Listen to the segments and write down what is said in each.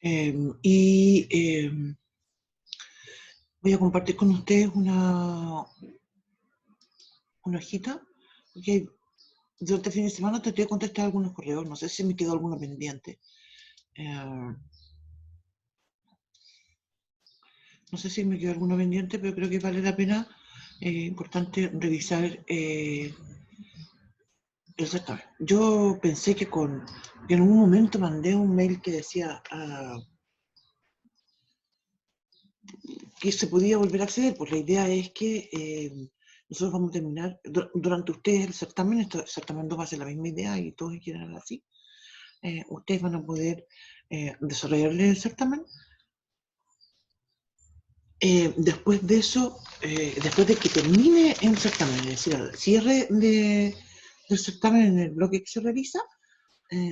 Voy a compartir con ustedes una hojita, porque durante el fin de semana traté de contestar algunos correos, no sé si me quedó alguno pendiente. No sé si me quedó alguno pendiente, pero creo que vale la pena, importante revisar el certamen. Yo pensé que en un momento mandé un mail que decía que se podía volver a acceder, pues la idea es que nosotros vamos a terminar, durante ustedes el certamen 2 va a ser la misma idea y todos quieren así. Ustedes van a poder desarrollarle el certamen. Después de eso, después de que termine el certamen, es decir, al cierre del certamen en el bloque que se revisa,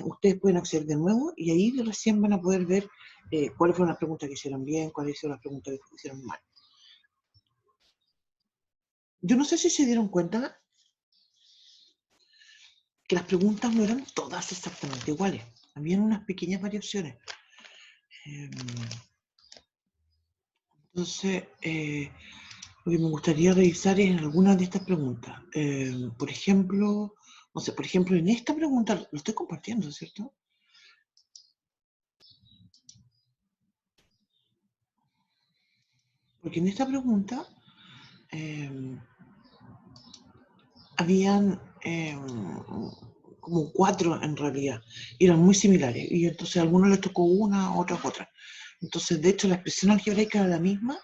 ustedes pueden acceder de nuevo y ahí recién van a poder ver cuáles fueron las preguntas que hicieron bien, cuáles fueron las preguntas que hicieron mal. Yo no sé si se dieron cuenta que las preguntas no eran todas exactamente iguales. Habían unas pequeñas variaciones. Entonces, lo que me gustaría revisar es algunas de estas preguntas. Por ejemplo, no sé, por ejemplo, en esta pregunta, lo estoy compartiendo, ¿cierto? Porque en esta pregunta habían como 4 en realidad, y eran muy similares, y entonces a algunos les tocó una, a otros otra. Entonces, de hecho, la expresión algebraica era la misma,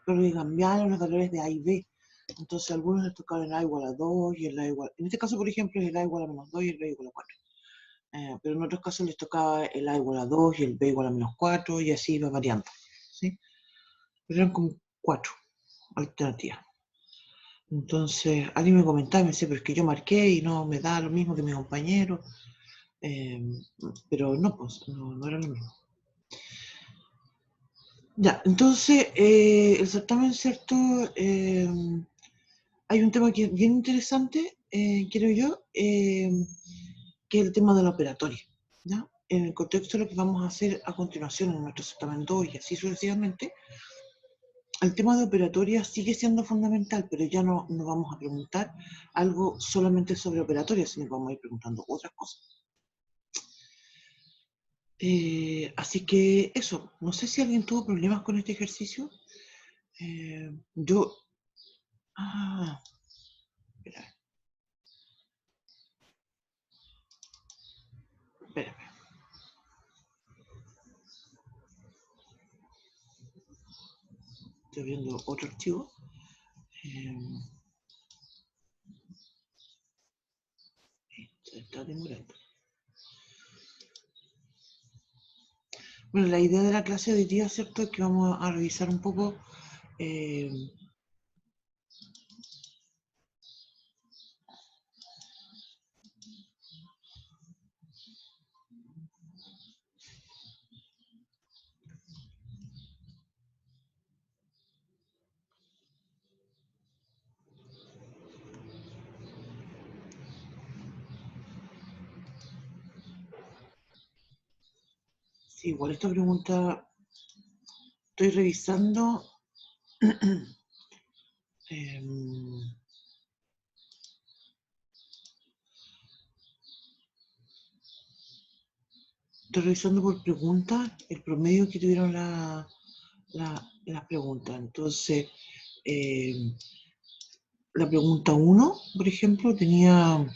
pero le cambiaron los valores de A y B. Entonces, a algunos les tocaba el A igual a 2 y el A igual... En este caso, por ejemplo, es el A igual a menos 2 y el B igual a 4. Pero en otros casos les tocaba el A igual a 2 y el B igual a menos 4 y así iba variando, ¿sí? Pero eran como 4 alternativas. Entonces, alguien me comentaba, me decía, pero es que yo marqué y no me da lo mismo que mi compañero. Pero no, pues, no era lo mismo. Ya, entonces, el certamen, ¿cierto? Hay un tema que es bien interesante, creo yo, que es el tema de la operatoria, ¿ya? En el contexto de lo que vamos a hacer a continuación en nuestro certamen 2 y así sucesivamente, el tema de operatoria sigue siendo fundamental, pero ya no vamos a preguntar algo solamente sobre operatoria, sino que vamos a ir preguntando otras cosas. Así que eso, no sé si alguien tuvo problemas con este ejercicio. Yo... espera. Espérame. Estoy viendo otro archivo. Está demorando. Bueno, la idea de la clase de hoy día, ¿cierto? Es que vamos a revisar un poco sí, igual esta pregunta estoy revisando. Estoy revisando por preguntas el promedio que tuvieron las preguntas. Entonces, la pregunta 1, por ejemplo, tenía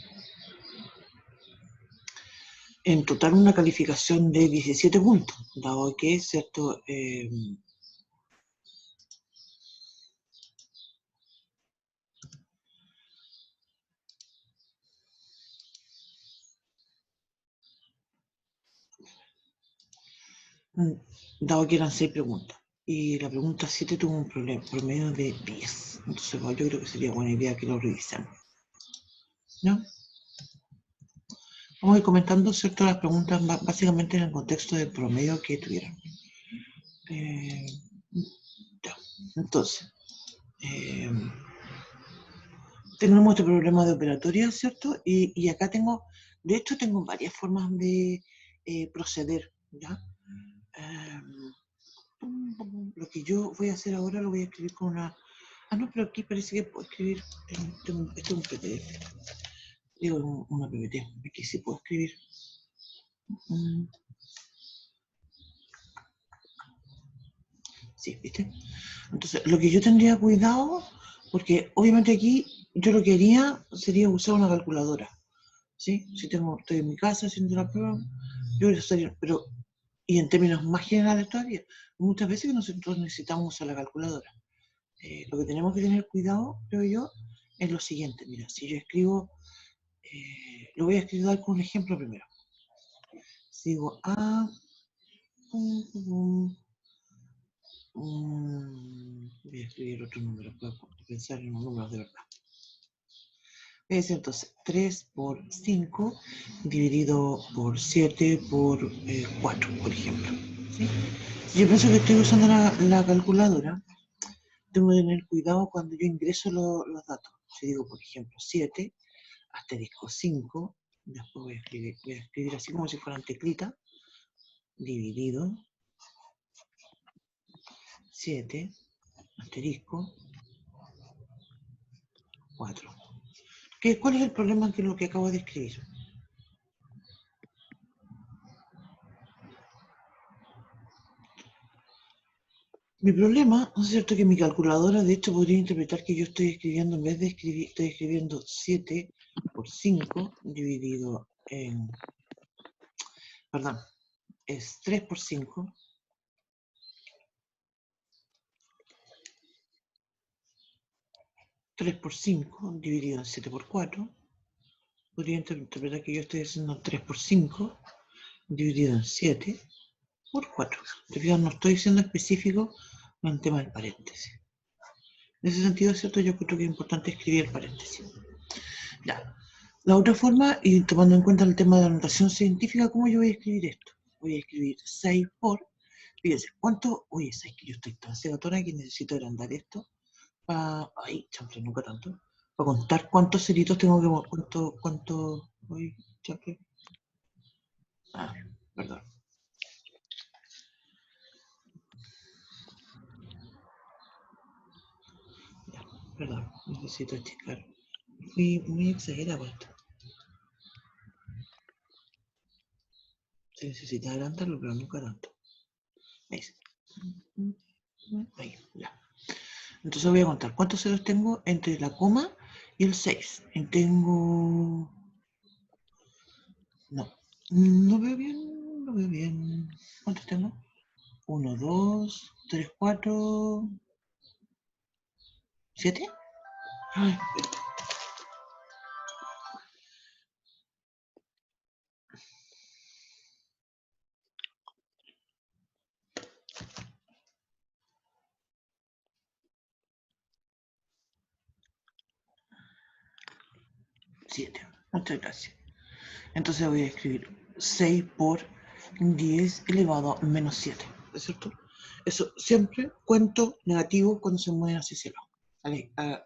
en total una calificación de 17 puntos, dado que, ¿cierto? Dado que eran 6 preguntas. Y la pregunta 7 tuvo un promedio de 10. Entonces, bueno, yo creo que sería buena idea que lo revisemos. ¿No? Vamos a ir comentando, ¿cierto? Las preguntas básicamente en el contexto del promedio que tuvieron. Ya. Entonces, tenemos este problema de operatoria, ¿cierto? Y acá de hecho tengo varias formas de proceder, ¿ya? lo que yo voy a hacer ahora lo voy a escribir con una... Ah, no, pero aquí parece que puedo escribir... Esto es un PDF. Digo, una PPT. Aquí sí puedo escribir. Sí, ¿viste? Entonces, lo que yo tendría cuidado, porque obviamente aquí yo lo que haría sería usar una calculadora. ¿Sí? Si estoy en mi casa haciendo la prueba, yo voy a hacer, pero, y en términos más generales todavía, muchas veces que nosotros necesitamos usar la calculadora. Lo que tenemos que tener cuidado, creo yo, es lo siguiente. Mira, si yo escribo, lo voy a escribir con un ejemplo primero. Si digo A, voy a escribir otro número, para pensar en un número de verdad. Es entonces 3 por 5 dividido por 7 por 4, por ejemplo. ¿Sí? Si yo pienso que estoy usando la calculadora, tengo que tener cuidado cuando yo ingreso los datos. Si digo, por ejemplo, 7, asterisco 5, después voy a escribir así como si fueran teclitas, dividido 7, asterisco 4. ¿Cuál es el problema que lo que acabo de escribir? Mi problema, ¿no es cierto?, que mi calculadora de hecho podría interpretar que yo estoy escribiendo, en vez de escribir, estoy escribiendo 7 por 5 dividido en, perdón, es 3 por 5, 3 por 5 dividido en 7 por 4, podría interpretar que yo estoy haciendo 3 por 5 dividido en 7 por 4. De fijas, no estoy siendo específico en el tema del paréntesis. En ese sentido, ¿cierto?, yo creo que es importante escribir el paréntesis. Ya. La otra forma, y tomando en cuenta el tema de la notación científica, ¿cómo yo voy a escribir esto? Voy a escribir 6 por, fíjense, ¿cuánto? Oye, 6 que yo estoy tan segatora que necesito agrandar esto para, ay, chample, nunca tanto, para contar cuántos ceritos tengo que, uy, chample, perdón. Ya, perdón, necesito checar. Muy exagerado esto. Se necesita agrandarlo, pero nunca tanto. ¿Veis? Ahí, ya. Entonces voy a contar cuántos ceros tengo entre la coma y el 6. Y tengo... No veo bien, no veo bien. ¿Cuántos tengo? 1, 2, 3, 4, 7. Ay, 7. Muchas gracias. Entonces voy a escribir 6 por 10 elevado a menos 7. ¿Es cierto? Eso siempre cuento negativo cuando se mueven hacia cielo. ¿Vale? No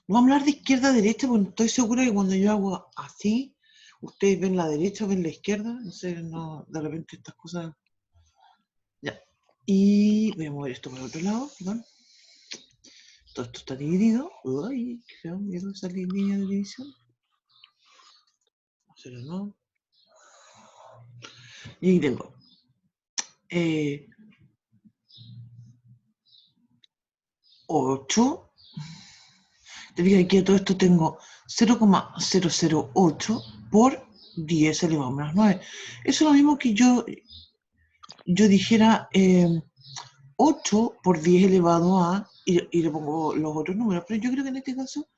vamos a hablar de izquierda a derecha, porque estoy segura que cuando yo hago así, ustedes ven la derecha o ven la izquierda. No sé, no, de repente estas cosas. Ya. Y voy a mover esto para el otro lado, perdón. Todo esto está dividido. Uy, qué feo, miedo esa línea de división. Pero no. Y ahí tengo 8. Te fijas aquí a todo esto tengo 0,008 por 10 elevado a menos 9. Eso es lo mismo que yo dijera 8 por 10 elevado a, y le pongo los otros números, pero yo creo que en este caso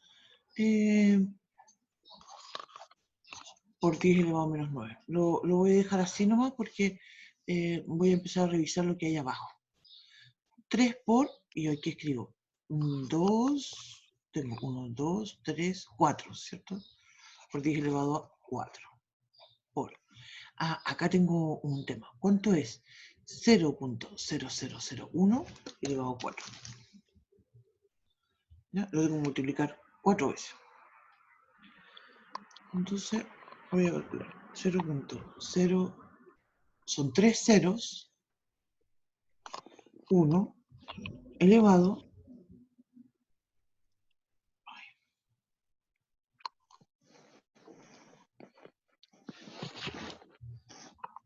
por 10 elevado a menos 9. Lo voy a dejar así nomás porque voy a empezar a revisar lo que hay abajo. 3 por, y aquí escribo 2, tengo 1, 2, 3, 4, ¿cierto? Por 10 elevado a 4. Por. Acá tengo un tema. ¿Cuánto es? 0.0001 elevado a 4. ¿Ya? Lo tengo que multiplicar 4 veces. Entonces, voy a calcular. 0.0 son 3 ceros. 1 elevado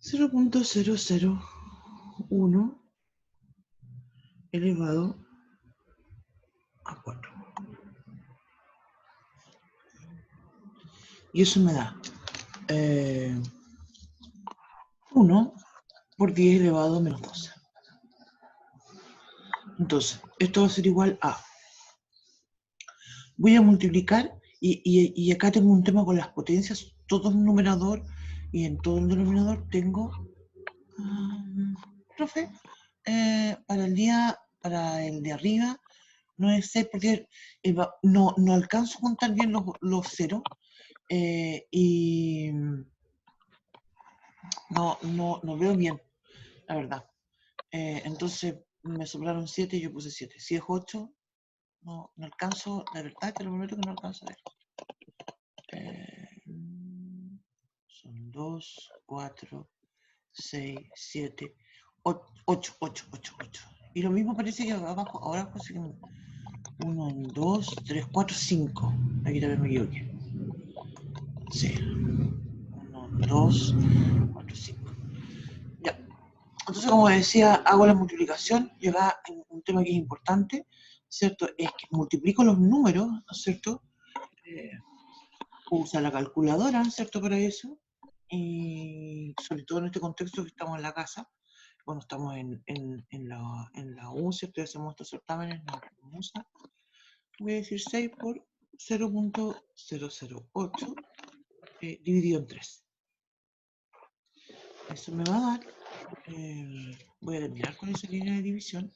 0.001 elevado a 4. Y eso me da 1 por 10 elevado a menos 12. Entonces, esto va a ser igual a... Voy a multiplicar y acá tengo un tema con las potencias, todo el numerador y en todo el denominador tengo... profe, para el de arriba no es 6 porque no alcanzo a contar bien los ceros y no veo bien, la verdad. Entonces me sobraron 7 y yo puse 7. Si es 8, no alcanzo, la verdad te lo prometo que no alcanzo a ver. Son 2, 4, 6, 7, 8. Y lo mismo parece que abajo, ahora sí que 1, 2, 3, 4, 5. Aquí también me equivoqué. Sí. 1, 2, 4, 5. Ya. Entonces, como decía, hago la multiplicación. Llega un tema que es importante, ¿cierto? Es que multiplico los números, ¿no es cierto? Usa la calculadora, ¿cierto? Para eso. Y sobre todo en este contexto que estamos en la casa, cuando estamos en la U, ¿cierto? Y hacemos estos certámenes, la USA. Voy a decir 6 por 0.008 dividido en 3. Eso me va a dar, voy a terminar con esa línea de división.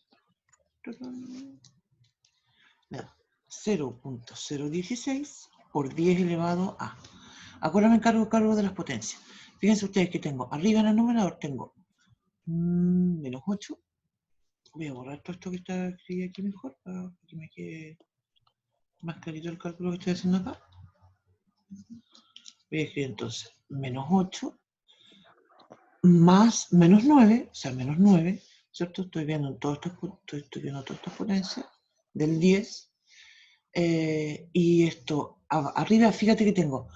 Me da 0.016 por 10 elevado a. Ahora me encargo de las potencias. Fíjense ustedes que tengo, arriba en el numerador tengo menos 8. Voy a borrar todo esto que está escrito aquí mejor, para que me quede más clarito el cálculo que estoy haciendo acá. Voy a escribir entonces menos 8 más menos 9, o sea, menos 9, ¿cierto? Estoy viendo todas estas potencias del 10. Y esto, arriba, fíjate que tengo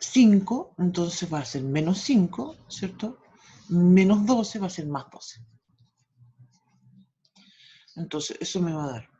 5, entonces va a ser menos 5, ¿cierto? Menos 12 va a ser más 12. Entonces, eso me va a dar.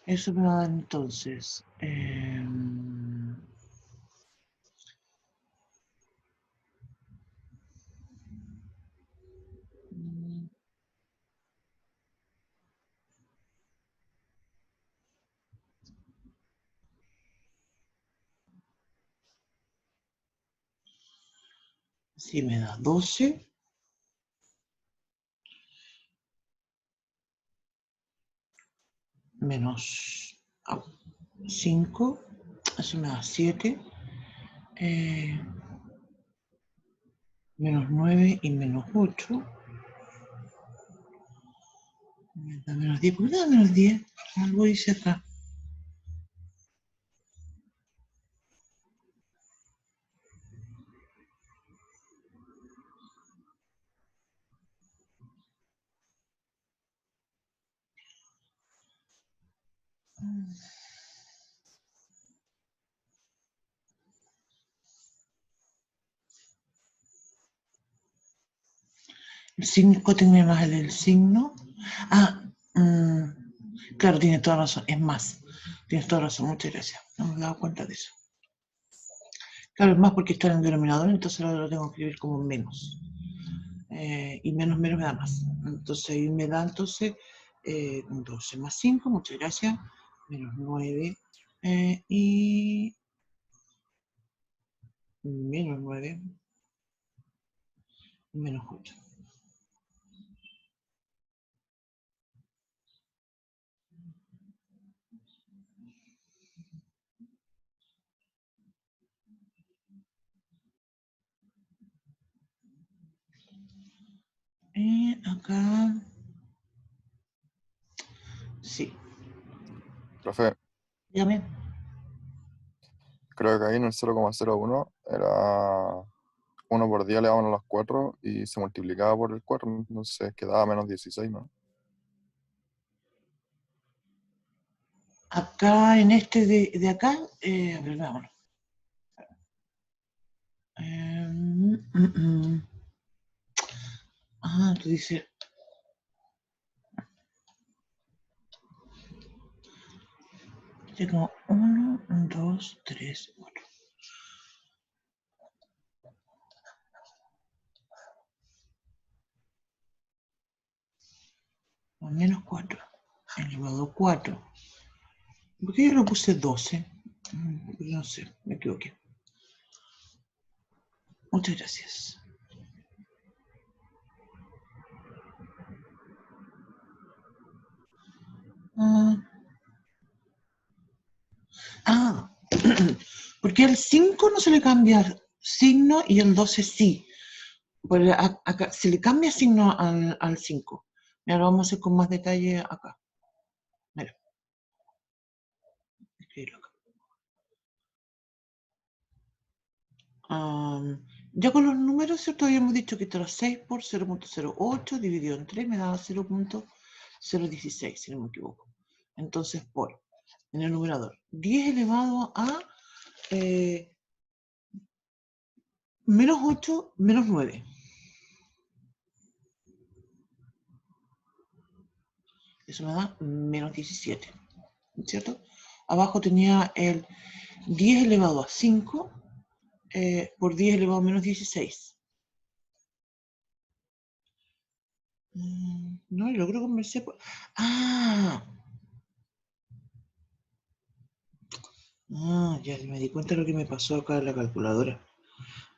Eso me va a dar entonces. Sí, me da 12. Menos 5. Eso me da 7. Menos 9 y menos 8. Me da menos 10. ¿Por qué me da menos 10? Algo dice acá. El 5 tiene más el signo. Claro, tiene toda razón. Es más. Tienes toda razón. Muchas gracias. No me he dado cuenta de eso. Claro, es más porque está en el denominador, entonces ahora lo tengo que escribir como menos. Y menos me da más. Entonces ahí me da 12 más 5, muchas gracias, menos 9 Y menos 9, menos 8. Acá, sí, Profe, dígame. creo que ahí en el 0,01 era 1 por 10 elevado a las 4 y se multiplicaba por el 4, entonces quedaba menos 16, ¿no? Acá en este de acá, a ver, vámonos. Tú dices, tengo 1, 2, 3, 4. Menos 4 elevado a 4. ¿Por qué yo lo puse 12? No sé, me equivoqué. Muchas gracias. Porque al 5 no se le cambia signo y el 12 sí. Pues acá, se le cambia signo al 5. Mira, lo vamos a hacer con más detalle acá. Mira, escribirlo acá. Ya con los números, ¿cierto? Habíamos dicho que esto era 6 por 0.08 dividido en 3 me daba 0.016, si no me equivoco. Entonces, por, en el numerador, 10 elevado a menos 8 menos 9. Eso me da menos 17, ¿cierto? Abajo tenía el 10 elevado a 5 por 10 elevado a menos 16. No, y logro convencer por... Ya me di cuenta de lo que me pasó acá en la calculadora.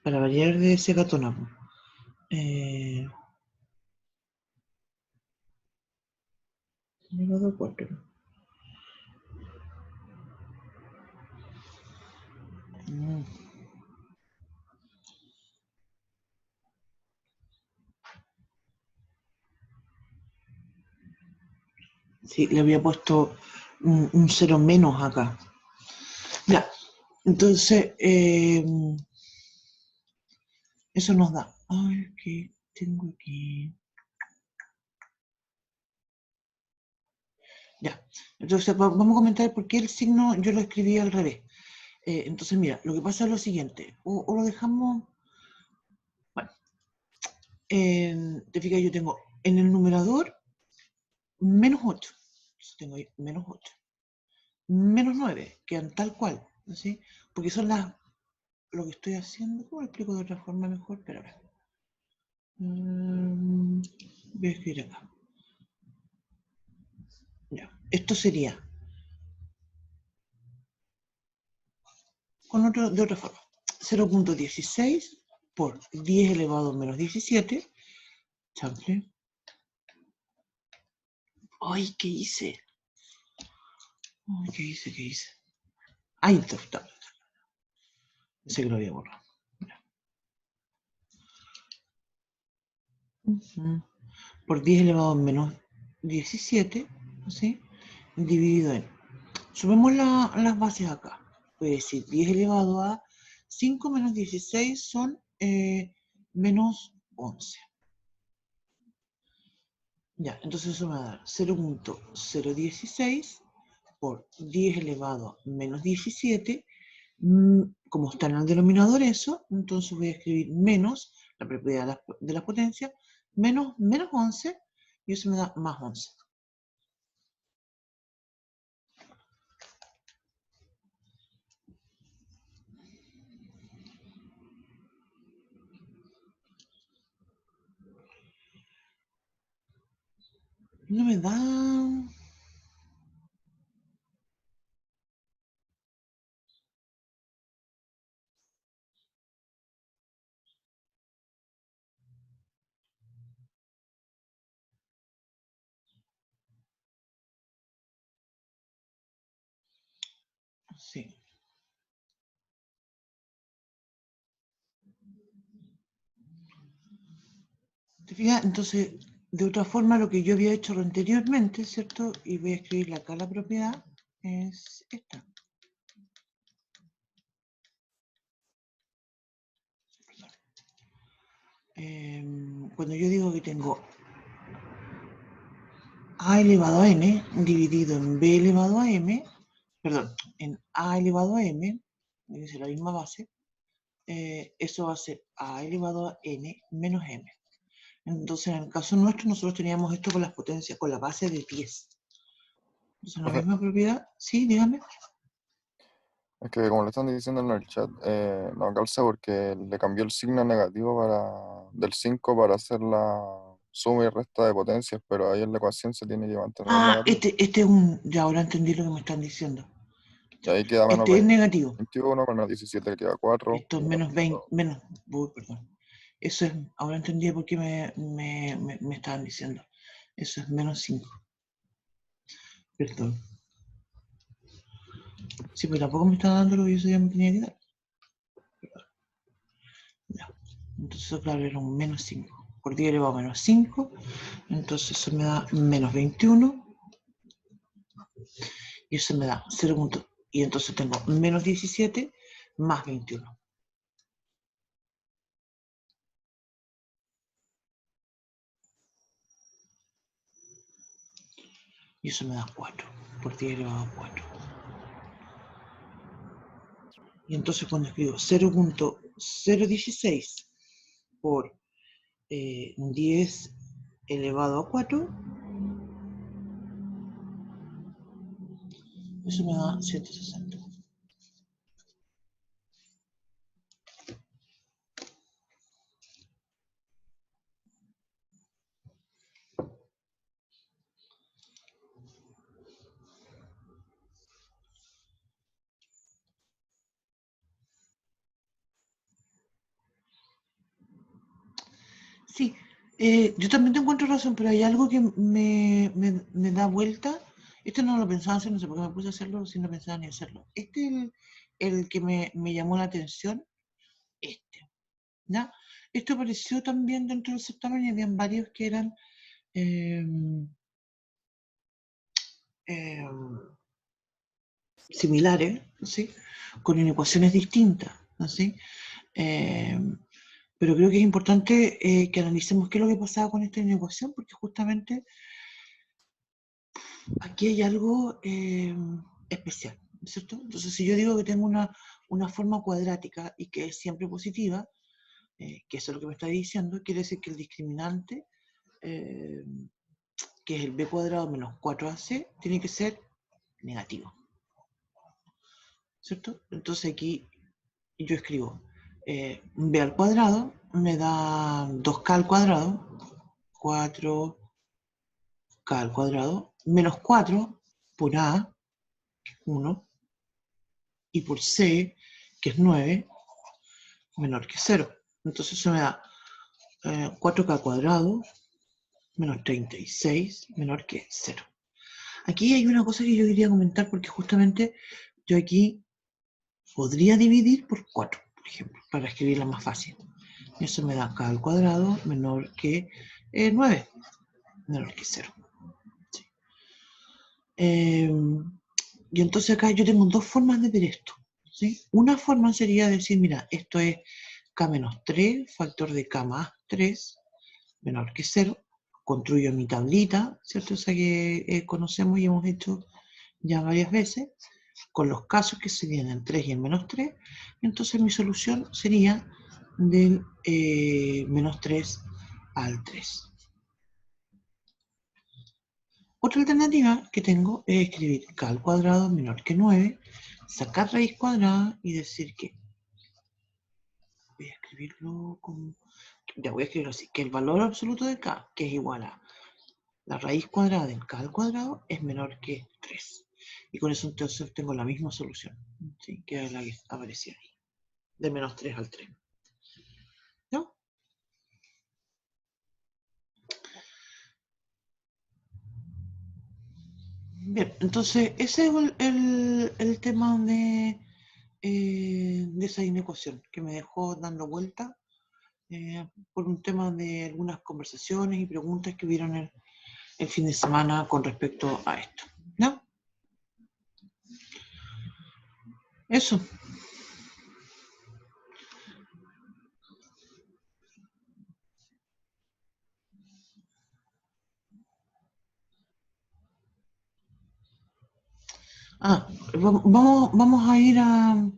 Para variar de ese gatonamo. Elevado a 4. Sí, le había puesto un 0 menos acá. Ya, entonces, eso nos da. Ay, ¿qué tengo aquí? Ya, entonces vamos a comentar por qué el signo yo lo escribí al revés. Entonces, mira, lo que pasa es lo siguiente. O lo dejamos. Bueno, te fijas, yo tengo en el numerador menos 8. Entonces tengo ahí menos 8. Menos 9, quedan tal cual. ¿Sí? Porque son las. Lo que estoy haciendo, ¿cómo lo explico de otra forma mejor? Pero a ver. Voy a escribir acá. Ya. Esto sería de otra forma. 0.16 por 10 elevado a menos 17. Chample. Ay, ¿qué hice? Ay, ¿qué hice? ¿Qué hice? Ahí está. Pensé que lo había borrado. Por 10 elevado a menos 17, ¿sí? Dividido en. Sumemos las bases acá. Voy a decir 10 elevado a 5 menos 16 son menos 11. Ya, entonces eso me va a dar 0.016 por 10 elevado a menos 17. Como está en el denominador eso, entonces voy a escribir menos la propiedad de las potencias, menos 11, y eso me da más 11. No me da... Sí. ¿Te fijas? Entonces, de otra forma, lo que yo había hecho anteriormente, ¿cierto? Y voy a escribirle acá la propiedad, es esta. Cuando yo digo que tengo a elevado a n dividido en b elevado a m, perdón, en a elevado a m, debe ser la misma base, eso va a ser a elevado a n menos m. Entonces, en el caso nuestro, nosotros teníamos esto con las potencias, con la base de 10. Entonces, la misma propiedad, sí, dígame. Es que como le están diciendo en el chat, no calza porque le cambió el signo negativo del 5 para hacer la suma y resta de potencias, pero ahí en la ecuación se tiene que mantener el Ah, negativo. este es un, ya ahora entendí lo que me están diciendo. Y ahí queda menos Este es negativo. 21, con el 17 queda 4. Esto es menos 20, menos, perdón. Eso es, ahora entendí por qué me estaban diciendo. Eso es menos 5. Perdón. Sí, pero tampoco me está dando lo que yo ya me tenía que dar. Ya. Entonces, claro, era un menos 5. Por 10 elevado a menos 5. Entonces, eso me da menos 21. Y eso me da 0. Y entonces tengo menos 17 más 21. Y eso me da 4. Por 10 elevado a 4. Y entonces cuando escribo 0.016 por 10 elevado a 4, eso me da 160. Sí, yo también te encuentro razón, pero hay algo que me da vuelta. Esto no lo pensaba hacer, no sé por qué me puse a hacerlo si no pensaba ni hacerlo. Este es el que me llamó la atención. Este, ¿ya? Esto apareció también dentro del certamen y habían varios que eran eh, eh, similares, ¿sí? Con inecuaciones distintas, ¿sí? Eh, pero creo que es importante que analicemos qué es lo que pasaba con esta inecuación, porque justamente aquí hay algo especial, ¿cierto? Entonces, si yo digo que tengo una forma cuadrática y que es siempre positiva, que eso es lo que me está diciendo, quiere decir que el discriminante, eh, que es el b cuadrado menos 4ac, tiene que ser negativo, ¿cierto? Entonces aquí yo escribo b al cuadrado me da 2k al cuadrado, 4k al cuadrado, menos 4 por a, 1, y por c, que es 9, menor que 0. Entonces eso me da 4k al cuadrado menos 36 menor que 0. Aquí hay una cosa que yo quería comentar porque justamente yo aquí podría dividir por 4, por ejemplo, para escribirla más fácil. Eso me da k al cuadrado menor que 9, menor que 0. Sí. Y entonces acá yo tengo dos formas de ver esto. ¿Sí? Una forma sería decir, mira, esto es k menos 3, factor de k más 3, menor que 0. Construyo mi tablita, ¿cierto? Esa que conocemos y hemos hecho ya varias veces, con los casos que serían el 3 y el menos 3. Entonces mi solución sería del menos 3 al 3. Otra alternativa que tengo es escribir k al cuadrado menor que 9, sacar raíz cuadrada y decir que, voy a escribirlo como, ya voy a escribirlo así, que el valor absoluto de k, que es igual a la raíz cuadrada del k al cuadrado, es menor que 3. Y con eso entonces tengo la misma solución, ¿sí? Que es la que aparecía ahí, de menos 3 al 3. ¿No? Bien, entonces ese es el tema de esa inecuación que me dejó dando vuelta por un tema de algunas conversaciones y preguntas que hubieron el fin de semana con respecto a esto. ¿No? Eso. Ah, vamos a ir a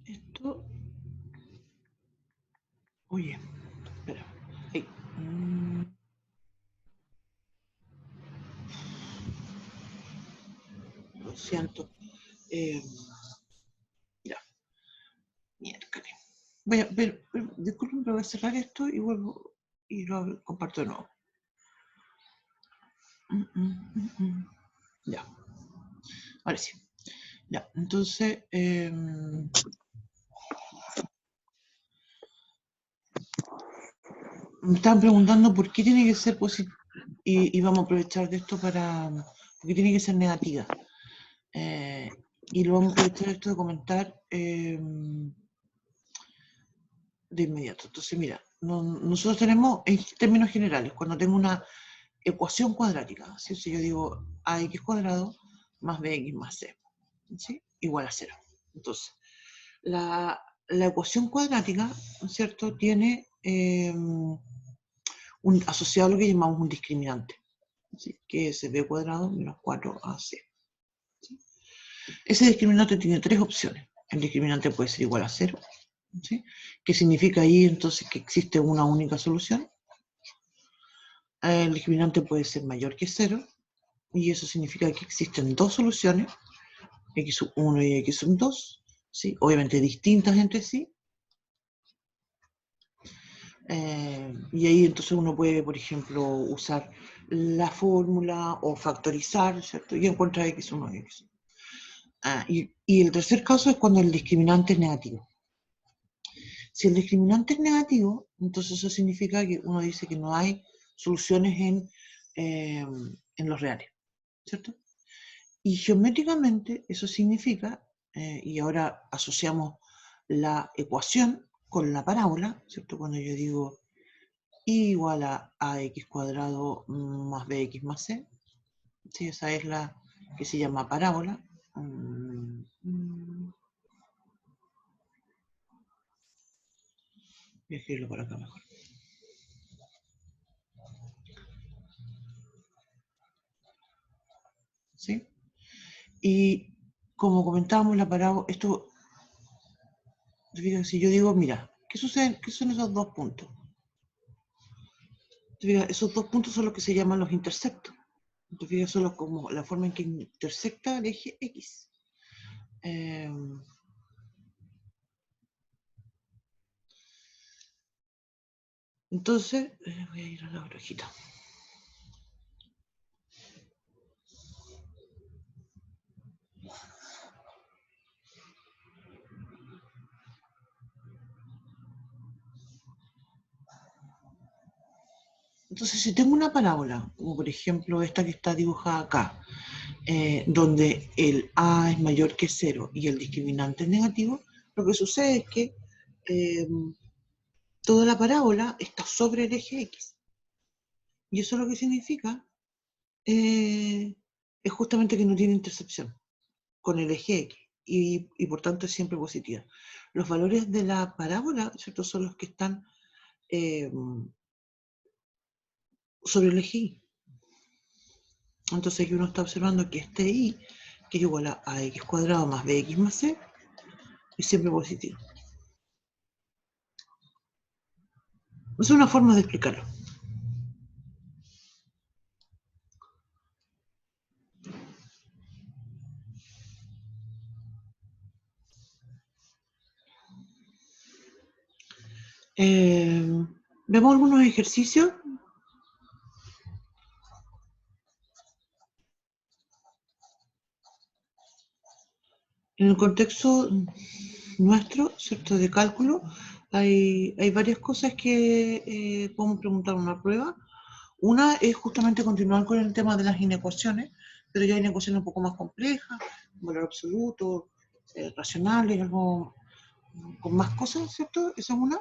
esto. Oye, espera. Hey. Lo siento. Eh, ya, miércoles. Voy a ver, disculpen, pero voy a cerrar esto y vuelvo y lo comparto de nuevo. Ya, ahora sí. Ya, entonces, me estaban preguntando por qué tiene que ser positivo y vamos a aprovechar de esto para, porque tiene que ser negativa. Y lo vamos a aprovechar esto de comentar de inmediato. Entonces, mira, nosotros tenemos en términos generales, cuando tengo una ecuación cuadrática, ¿sí? Si yo digo ax cuadrado más bx más c, ¿sí? Igual a 0. Entonces, la ecuación cuadrática, ¿no es cierto?, tiene asociado a lo que llamamos un discriminante, ¿sí? Que es b cuadrado menos 4ac. ¿Sí? Ese discriminante tiene tres opciones. El discriminante puede ser igual a 0, ¿sí? Que significa ahí entonces que existe una única solución. El discriminante puede ser mayor que 0, y eso significa que existen dos soluciones, x sub 1 y x sub 2, ¿sí? Obviamente distintas entre sí. Y ahí entonces uno puede, por ejemplo, usar la fórmula o factorizar, ¿cierto? Y encuentra x1 y x2. Y el tercer caso es cuando el discriminante es negativo. Si el discriminante es negativo, entonces eso significa que uno dice que no hay soluciones en los reales, ¿cierto? Y geométricamente eso significa, y ahora asociamos la ecuación con la parábola, ¿cierto? Cuando yo digo y igual a ax cuadrado más bx más c, ¿sí? Esa es la que se llama parábola. Voy a escribirlo por acá mejor. ¿Sí? Y como comentábamos, la parábola, esto, si yo digo, mira, ¿qué sucede? ¿Qué son esos dos puntos? Esos dos puntos son los que se llaman los intersectos. Entonces, solo como la forma en que intersecta el eje X. Entonces, voy a ir a la otra hojita. Entonces, si tengo una parábola, como por ejemplo esta que está dibujada acá, donde el A es mayor que 0 y el discriminante es negativo, lo que sucede es que toda la parábola está sobre el eje X. Y eso lo que significa es justamente que no tiene intersección con el eje X y por tanto es siempre positiva. Los valores de la parábola, ¿cierto?, son los que están sobre el eje Y. Entonces aquí uno está observando que este Y, que es igual a x cuadrado más bx más c, es siempre positivo. Es una forma de explicarlo. Vemos algunos ejercicios. En el contexto nuestro, ¿cierto?, de cálculo, hay varias cosas que podemos preguntar en una prueba. Una es justamente continuar con el tema de las inecuaciones, pero ya hay inecuaciones un poco más complejas, valor absoluto, racionales, algo con más cosas, ¿cierto? Esa es una.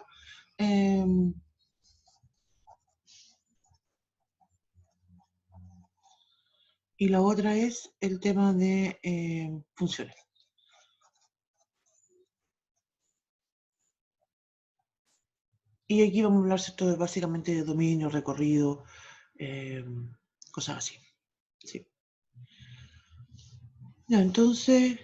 Y la otra es el tema de funciones. Y aquí vamos a hablar, ¿cierto?, básicamente de dominio, recorrido, cosas así. Sí. Ya, entonces,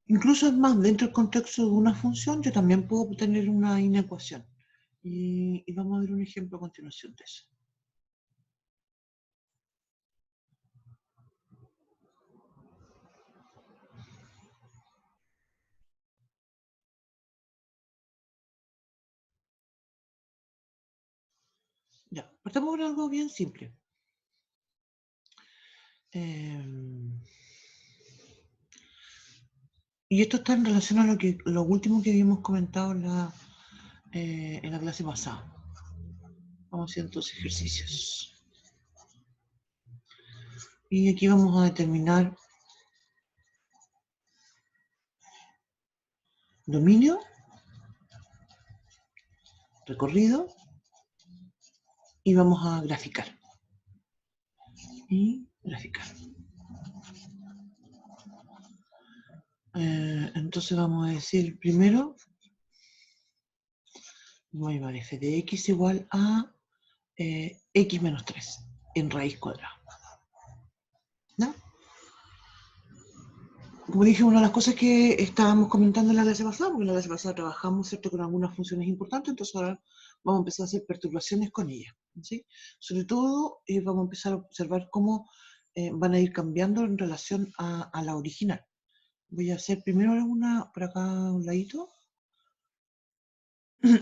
incluso es más, dentro del contexto de una función, yo también puedo tener una inecuación. Y vamos a ver un ejemplo a continuación de eso. Ya, partamos con algo bien simple. Y esto está en relación a lo último que habíamos comentado en la clase pasada. Vamos a hacer entonces ejercicios. Y aquí vamos a determinar dominio, recorrido, y vamos a graficar. Y graficar. Entonces vamos a decir primero, voy a llamar f de x igual a x menos 3 en raíz cuadrada. ¿No? Como dije, una de las cosas que estábamos comentando en la clase pasada, porque en la clase pasada trabajamos, ¿cierto?, con algunas funciones importantes, entonces ahora vamos a empezar a hacer perturbaciones con ellas, ¿sí? Sobre todo vamos a empezar a observar cómo van a ir cambiando en relación a la original. Voy a hacer primero alguna por acá a un ladito. Voy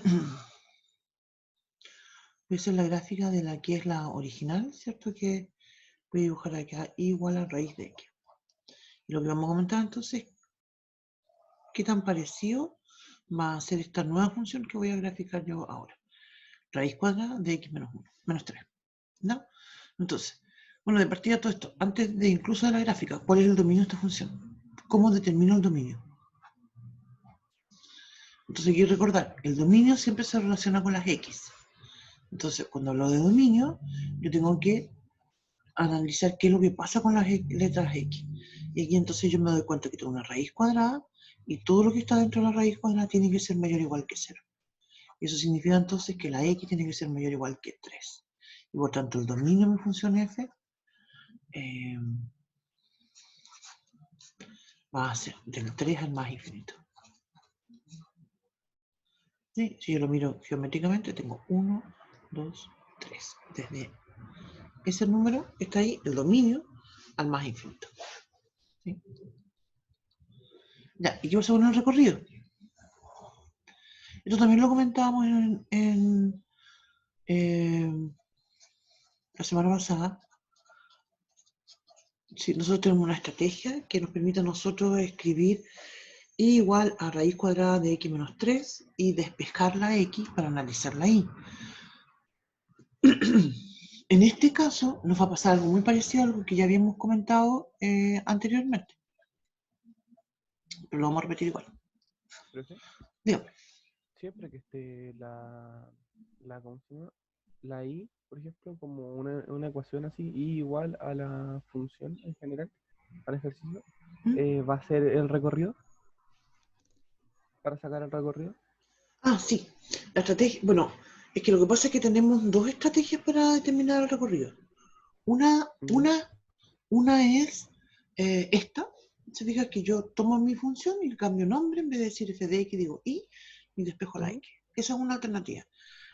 a hacer la gráfica de la que es la original, ¿cierto? Que voy a dibujar acá igual a raíz de x. Y lo que vamos a comentar entonces, qué tan parecido va a ser esta nueva función que voy a graficar yo ahora. Raíz cuadrada de x menos 1, menos 3. ¿No? Entonces, bueno, de partida todo esto, antes de incluso de la gráfica, ¿cuál es el dominio de esta función? ¿Cómo determino el dominio? Entonces quiero recordar, el dominio siempre se relaciona con las x. Entonces, cuando hablo de dominio, yo tengo que analizar qué es lo que pasa con las letras x. Y aquí entonces yo me doy cuenta que tengo una raíz cuadrada y todo lo que está dentro de la raíz cuadrada tiene que ser mayor o igual que 0. Y eso significa entonces que la x tiene que ser mayor o igual que 3. Y por tanto el dominio de mi función f va a ser del 3 al más infinito. ¿Sí? Si yo lo miro geométricamente, tengo 1, 2, 3. Desde ese número está ahí, el dominio, al más infinito. ¿Sí? Ya, ¿y qué pasa con el recorrido? Esto también lo comentábamos en la semana pasada. Sí, nosotros tenemos una estrategia que nos permite a nosotros escribir y igual a raíz cuadrada de x menos 3 y despejar la x para analizar la y. En este caso nos va a pasar algo muy parecido a algo que ya habíamos comentado anteriormente. Pero lo vamos a repetir igual. Profe, Dígame. siempre que esté ¿cómo se llama? La y, por ejemplo, como una ecuación así, y igual a la función en general, al ejercicio, va a ser el recorrido, para sacar el recorrido. Ah, sí. La estrategia, bueno, es que lo que pasa es que tenemos dos estrategias para determinar el recorrido. Una ¿Ya? es esta. Se fija que yo tomo mi función y le cambio nombre, en vez de decir f de x digo y despejo la Ujú. x. Esa es una alternativa.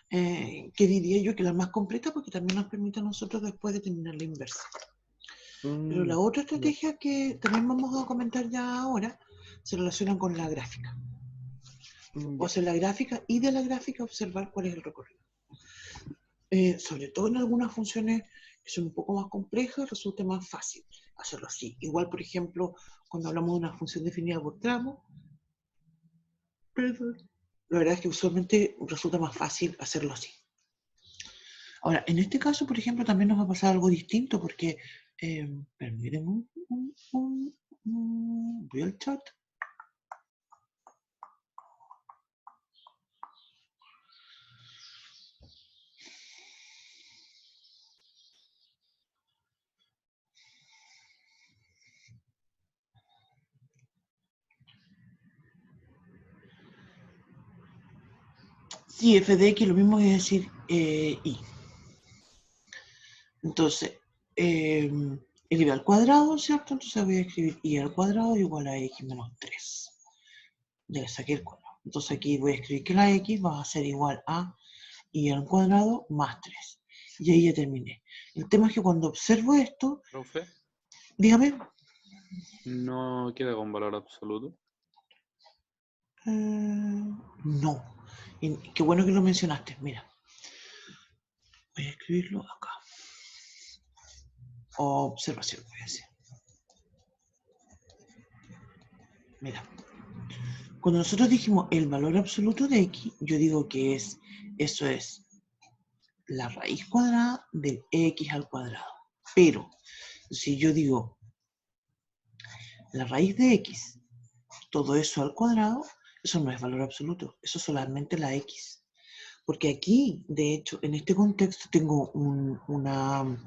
Que diría yo que la más completa porque también nos permite a nosotros después determinar la inversa. Pero la otra Ya. estrategia que también vamos a comentar ya ahora se relaciona con la gráfica. O Ya. hacer la gráfica y de la gráfica observar cuál es el recorrido. Sobre todo en algunas funciones que son un poco más complejas, resulta más fácil hacerlo así. Igual, por ejemplo, cuando hablamos de una función definida por tramo, la verdad es que usualmente resulta más fácil hacerlo así. Ahora, en este caso, por ejemplo, también nos va a pasar algo distinto porque, permítanme voy al chat. Sí, f de x lo mismo que decir y. Entonces, el i al cuadrado, ¿cierto? Entonces voy a escribir i al cuadrado igual a x menos 3. Ya le saqué el cuadrado. Entonces aquí voy a escribir que la x va a ser igual a i al cuadrado más 3. Y ahí ya terminé. El tema es que cuando observo esto, Profe, dígame. ¿no queda con valor absoluto? No. Y qué bueno que lo mencionaste. Mira. Voy a escribirlo acá. Observación, voy a decir. Mira. Cuando nosotros dijimos el valor absoluto de x, yo digo que eso es la raíz cuadrada del x al cuadrado. Pero, si yo digo la raíz de x, todo eso al cuadrado, eso no es valor absoluto, eso es solamente la x. Porque aquí, de hecho, en este contexto tengo una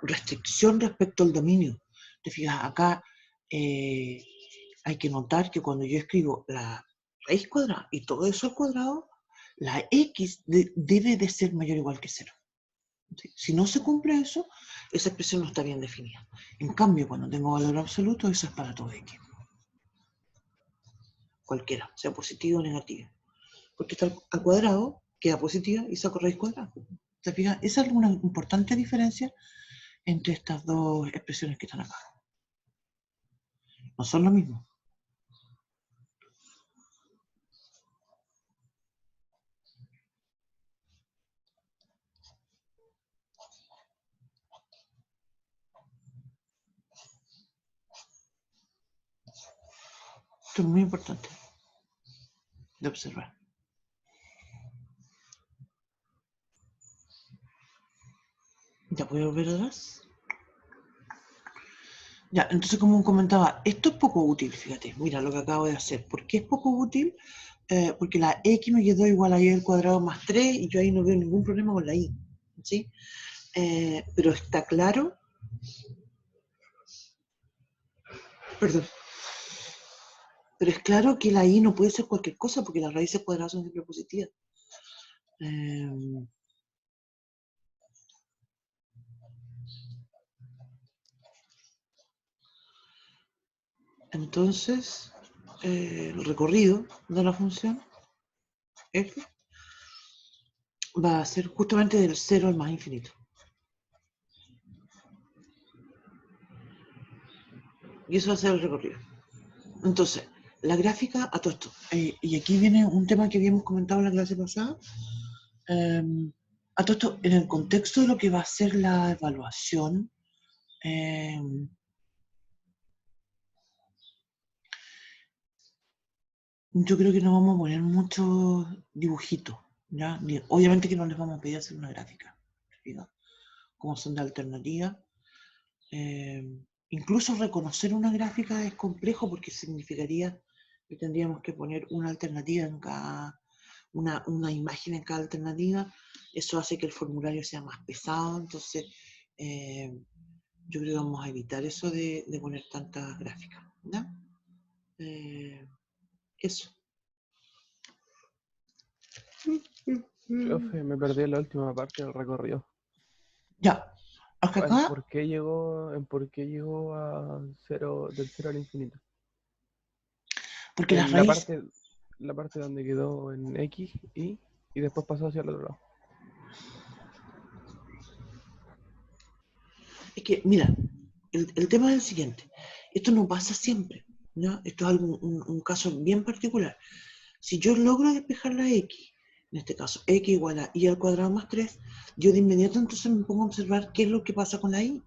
restricción respecto al dominio. Te fijas, acá hay que notar que cuando yo escribo la raíz cuadrada y todo eso al cuadrado, la x debe de ser mayor o igual que 0. ¿Sí? Si no se cumple eso, esa expresión no está bien definida. En cambio, cuando tengo valor absoluto, eso es para todo x. Cualquiera, sea positiva o negativa. Porque está al cuadrado, queda positiva y saco raíz cuadrada. ¿Te fijas? Esa es una importante diferencia entre estas dos expresiones que están acá. No son lo mismo. Esto es muy importante de observar. Ya voy a volver atrás. Ya, entonces como comentaba, esto es poco útil, fíjate, mira lo que acabo de hacer. ¿Por qué es poco útil? Porque la x me quedó igual a y al cuadrado más 3 y yo ahí no veo ningún problema con la y, ¿sí? Pero está claro, perdón, pero es claro que la y no puede ser cualquier cosa porque las raíces cuadradas son siempre positivas. Entonces, el recorrido de la función f va a ser justamente del 0 al más infinito. Y eso va a ser el recorrido. Entonces, la gráfica a todo esto. Y aquí viene un tema que habíamos comentado en la clase pasada. A todo esto, en el contexto de lo que va a ser la evaluación, yo creo que no vamos a poner muchos dibujitos, ¿ya? Obviamente que no les vamos a pedir hacer una gráfica, ¿no? Como son de alternativa. Incluso reconocer una gráfica es complejo porque significaría que tendríamos que poner una alternativa en cada, una imagen en cada alternativa. Eso hace que el formulario sea más pesado, entonces yo creo que vamos a evitar eso de poner tantas gráficas, ¿no? Eso. Profe, me perdí la última parte del recorrido. Ya, hasta ¿En acá, por qué llegó a cero, del 0 al infinito? porque las En la raíces, parte, la parte donde quedó en X, Y, y después pasó hacia el otro lado. Es que, mira, el tema es el siguiente. Esto no pasa siempre, ¿no? Esto es un caso bien particular. Si yo logro despejar la X, en este caso X igual a Y al cuadrado más 3, yo de inmediato entonces me pongo a observar qué es lo que pasa con la Y.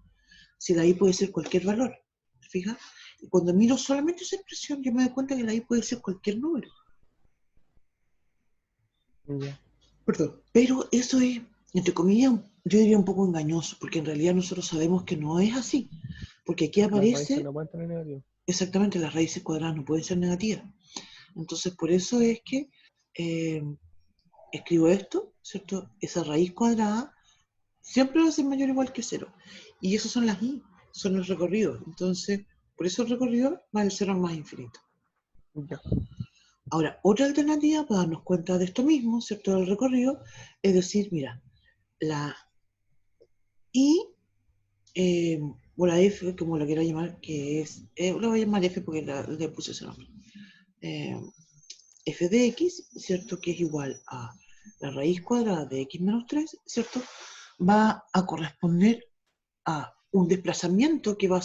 Si la Y puede ser cualquier valor, ¿te fijas? Y cuando miro solamente esa expresión, yo me doy cuenta que la Y puede ser cualquier número. Ya. Perdón. Pero eso es, entre comillas, yo diría un poco engañoso, porque en realidad nosotros sabemos que no es así. Porque aquí Las raíces aparece, no pueden tener negativo. exactamente, las raíces cuadradas no pueden ser negativas. Entonces, por eso es que escribo esto, ¿cierto? Esa raíz cuadrada siempre va a ser mayor o igual que 0. Y esos son las y, son los recorridos. Entonces, por eso el recorrido va del 0 al más infinito. Ya. Ahora, otra alternativa para darnos cuenta de esto mismo, ¿cierto? Del recorrido, es decir, mira, la y, o la f, como la quiera llamar, que es, la voy a llamar f porque le puse ese nombre. F de x, ¿cierto? Que es igual a la raíz cuadrada de x menos 3, ¿cierto? Va a corresponder a un desplazamiento que va a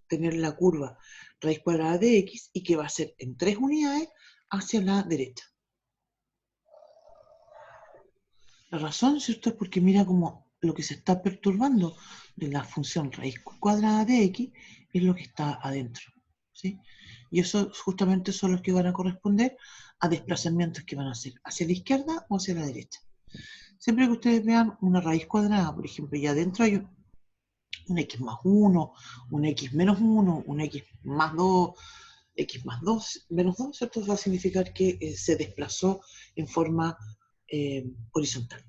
tener la curva raíz cuadrada de x y que va a ser en 3 unidades hacia la derecha. La razón, ¿cierto? Es porque mira como lo que se está perturbando de la función raíz cuadrada de x es lo que está adentro, ¿sí? Y eso justamente son los que van a corresponder a desplazamientos que van a ser hacia la izquierda o hacia la derecha. Siempre que ustedes vean una raíz cuadrada, por ejemplo, y adentro hay un x más 1, un x menos 1, un x más 2, x más 2, menos 2, ¿cierto? Va a significar que se desplazó en forma horizontal.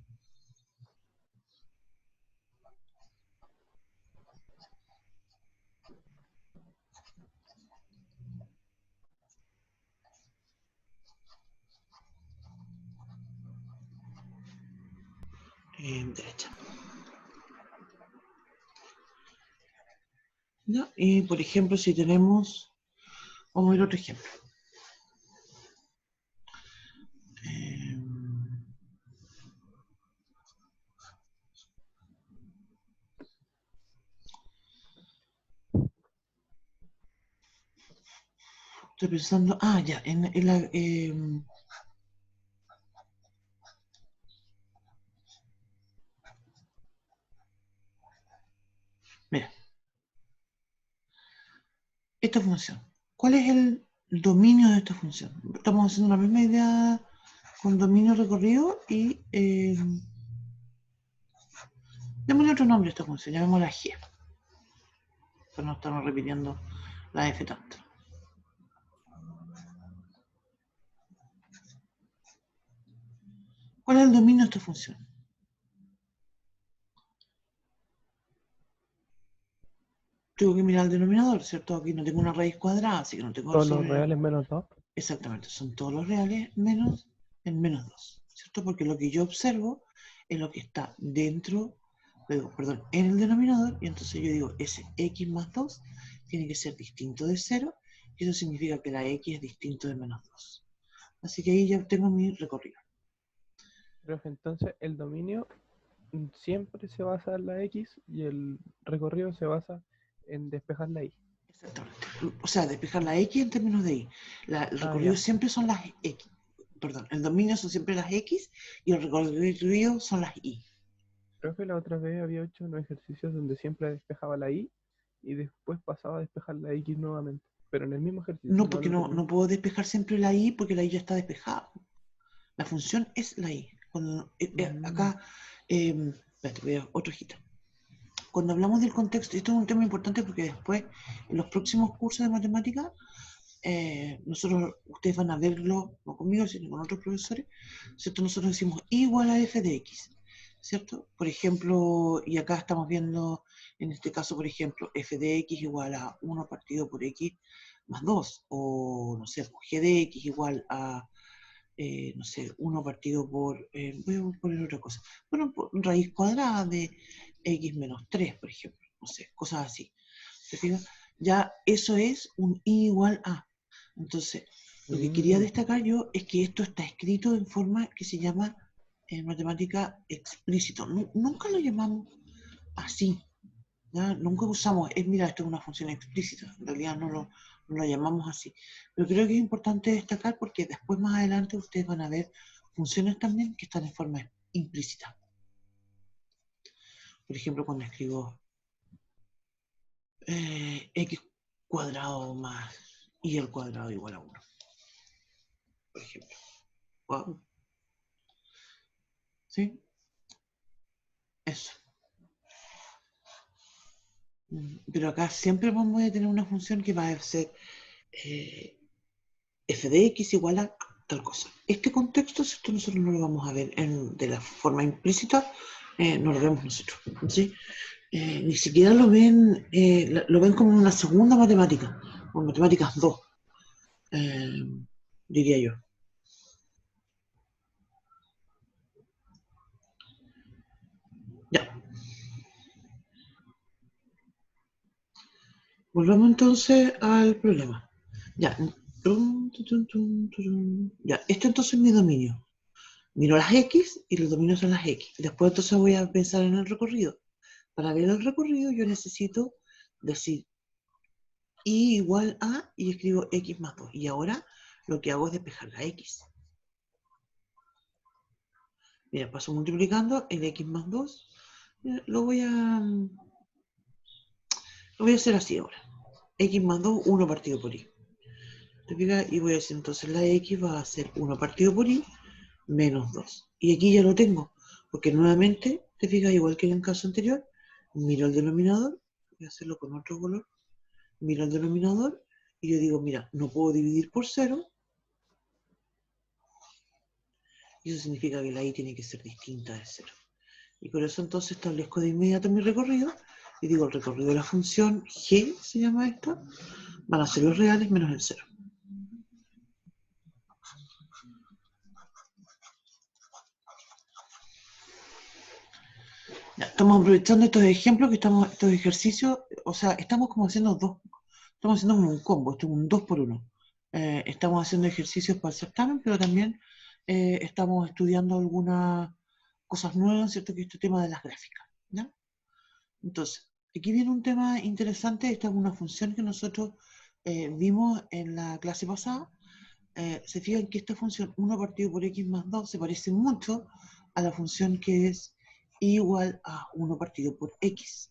Derecha. ¿No? Y por ejemplo, si tenemos, vamos a ver otro ejemplo. Estoy pensando, ya, en la... mira, esta función. ¿Cuál es el dominio de esta función? Estamos haciendo la misma idea con dominio recorrido y démosle otro nombre a esta función, llamémosla G. Para no estarnos repitiendo la F tanto. ¿Cuál es el dominio de esta función? Tengo que mirar el denominador, ¿cierto? Aquí no tengo una raíz cuadrada, así que no tengo Todos los reales menos 2. Exactamente, son todos los reales menos el menos 2, ¿cierto? Porque lo que yo observo es lo que está dentro, perdón, en el denominador, y entonces yo digo, ese x más 2 tiene que ser distinto de 0, y eso significa que la x es distinto de menos 2. Así que ahí ya obtengo mi recorrido. Pero entonces el dominio siempre se basa en la X y el recorrido se basa en despejar la Y. Exactamente. O sea, despejar la x en términos de y. El recorrido siempre son las x. Perdón, el dominio son siempre las x y el recorrido son las y. Creo que la otra vez había hecho unos ejercicios donde siempre despejaba la Y y después pasaba a despejar la X nuevamente. Pero en el mismo ejercicio. No, porque no puedo despejar siempre la y porque la y ya está despejada. La función es la y. Cuando, acá, espérate, voy a otro hojita. Cuando hablamos del contexto, esto es un tema importante porque después, en los próximos cursos de matemática, ustedes van a verlo, no conmigo, sino con otros profesores, ¿cierto? Nosotros decimos igual a f de x, ¿cierto? Por ejemplo, y acá estamos viendo, en este caso, por ejemplo, f de x igual a 1 partido por x más 2, o no sé, g de x igual a, no sé, 1 partido por, voy a poner otra cosa, bueno, por raíz cuadrada de x menos 3, por ejemplo, no sé, cosas así. ¿Se fijan? Ya eso es un i igual a. Entonces, Lo que quería destacar yo es que esto está escrito en forma que se llama en matemática explícito. Nunca lo llamamos así, ¿ya? Nunca usamos, mira, esto es una función explícita. En realidad no lo llamamos así. Pero creo que es importante destacar porque después más adelante ustedes van a ver funciones también que están en forma implícita. Por ejemplo, cuando escribo x cuadrado más y al cuadrado igual a 1. Por ejemplo. Wow. ¿Sí? Eso. Pero acá siempre vamos a tener una función que va a ser f de x igual a tal cosa. Este contexto, si esto nosotros no lo vamos a ver de la forma implícita, no lo vemos nosotros. ¿Sí? Ni siquiera lo ven como una segunda matemática, o matemáticas 2, diría yo. Ya. Volvamos entonces al problema. Ya. Ya, esto entonces es mi dominio. Miro las X y los dominios son las X. Después entonces voy a pensar en el recorrido. Para ver el recorrido yo necesito decir y igual a y escribo x más 2. Y ahora lo que hago es despejar la x. Mira, paso multiplicando el x más 2. Lo voy a hacer así ahora. X más 2, 1 partido por y. ¿Te fijas? Y voy a decir entonces la x va a ser 1 partido por y menos 2. Y aquí ya lo tengo, porque nuevamente, te fijas, igual que en el caso anterior, miro el denominador, voy a hacerlo con otro color, miro el denominador y yo digo, mira, no puedo dividir por 0, y eso significa que la y tiene que ser distinta de 0. Y por eso entonces establezco de inmediato mi recorrido, y digo, el recorrido de la función g, se llama esta, van a ser los reales menos el 0. Ya, estamos aprovechando estos ejemplos, estos ejercicios, o sea, estamos como haciendo estamos haciendo como un combo, esto es un 2 por 1. Estamos haciendo ejercicios para el certamen, pero también estamos estudiando algunas cosas nuevas, ¿cierto? Que este tema de las gráficas, ¿ya? Entonces, aquí viene un tema interesante, esta es una función que nosotros vimos en la clase pasada. Se fijan que esta función 1 partido por x más 2 se parece mucho a la función que es igual a 1 partido por x.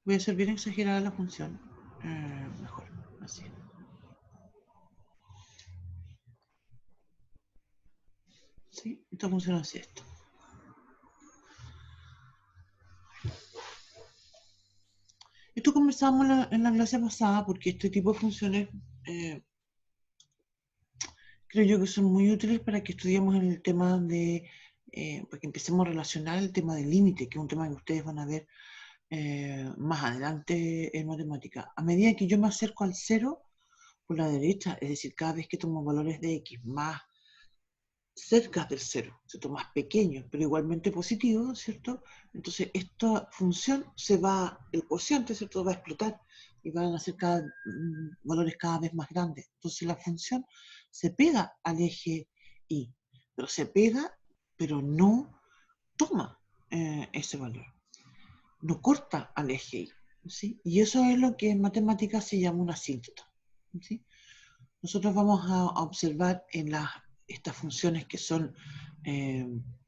Voy a hacer bien exagerada la función. Mejor, así. ¿Sí? Esta funciona así esto. Esto conversábamos en la clase pasada porque este tipo de funciones creo yo que son muy útiles para que estudiemos el tema de, para que empecemos a relacionar el tema del límite, que es un tema que ustedes van a ver más adelante en matemática. A medida que yo me acerco al 0 por la derecha, es decir, cada vez que tomo valores de x más cerca del 0, ¿cierto? Más pequeños, pero igualmente positivos, ¿cierto? Entonces esta función el cociente, ¿cierto? Va a explotar y van a ser valores cada vez más grandes. Entonces la función se pega al eje y, pero se pega, pero no toma ese valor, no corta al eje y, ¿sí? Y eso es lo que en matemáticas se llama una asíntota, ¿sí? Nosotros vamos a observar en estas funciones que son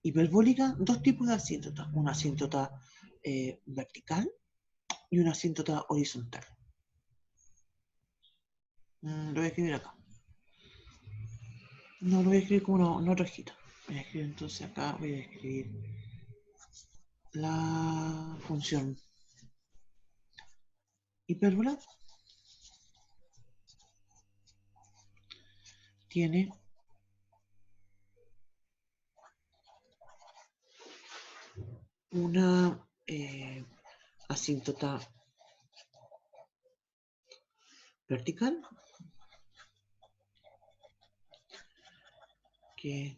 hiperbólicas dos tipos de asíntotas, una asíntota vertical y una asíntota horizontal. Lo voy a escribir acá. No, lo voy a escribir como una otra hojita. Voy a escribir entonces acá, voy a escribir la función hipérbola tiene una asíntota vertical que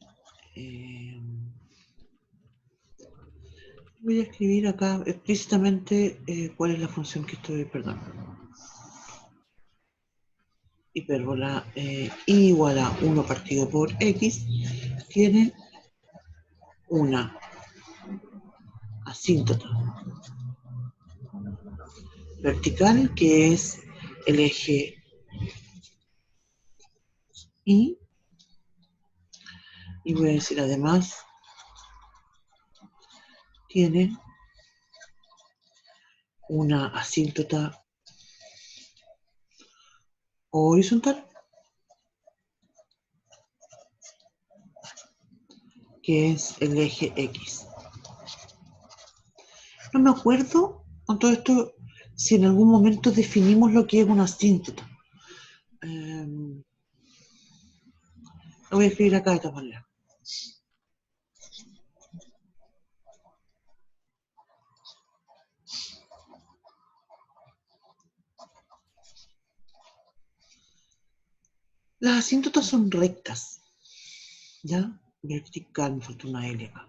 Voy a escribir acá explícitamente cuál es la función que estoy, perdón. Hipérbola y igual a 1 partido por x tiene una asíntota vertical que es el eje y voy a decir además tiene una asíntota horizontal que es el eje X. No me acuerdo con todo esto si en algún momento definimos lo que es una asíntota. Lo voy a escribir acá de todas maneras. Las asíntotas son rectas, ¿ya? Vertical, me falta una L acá.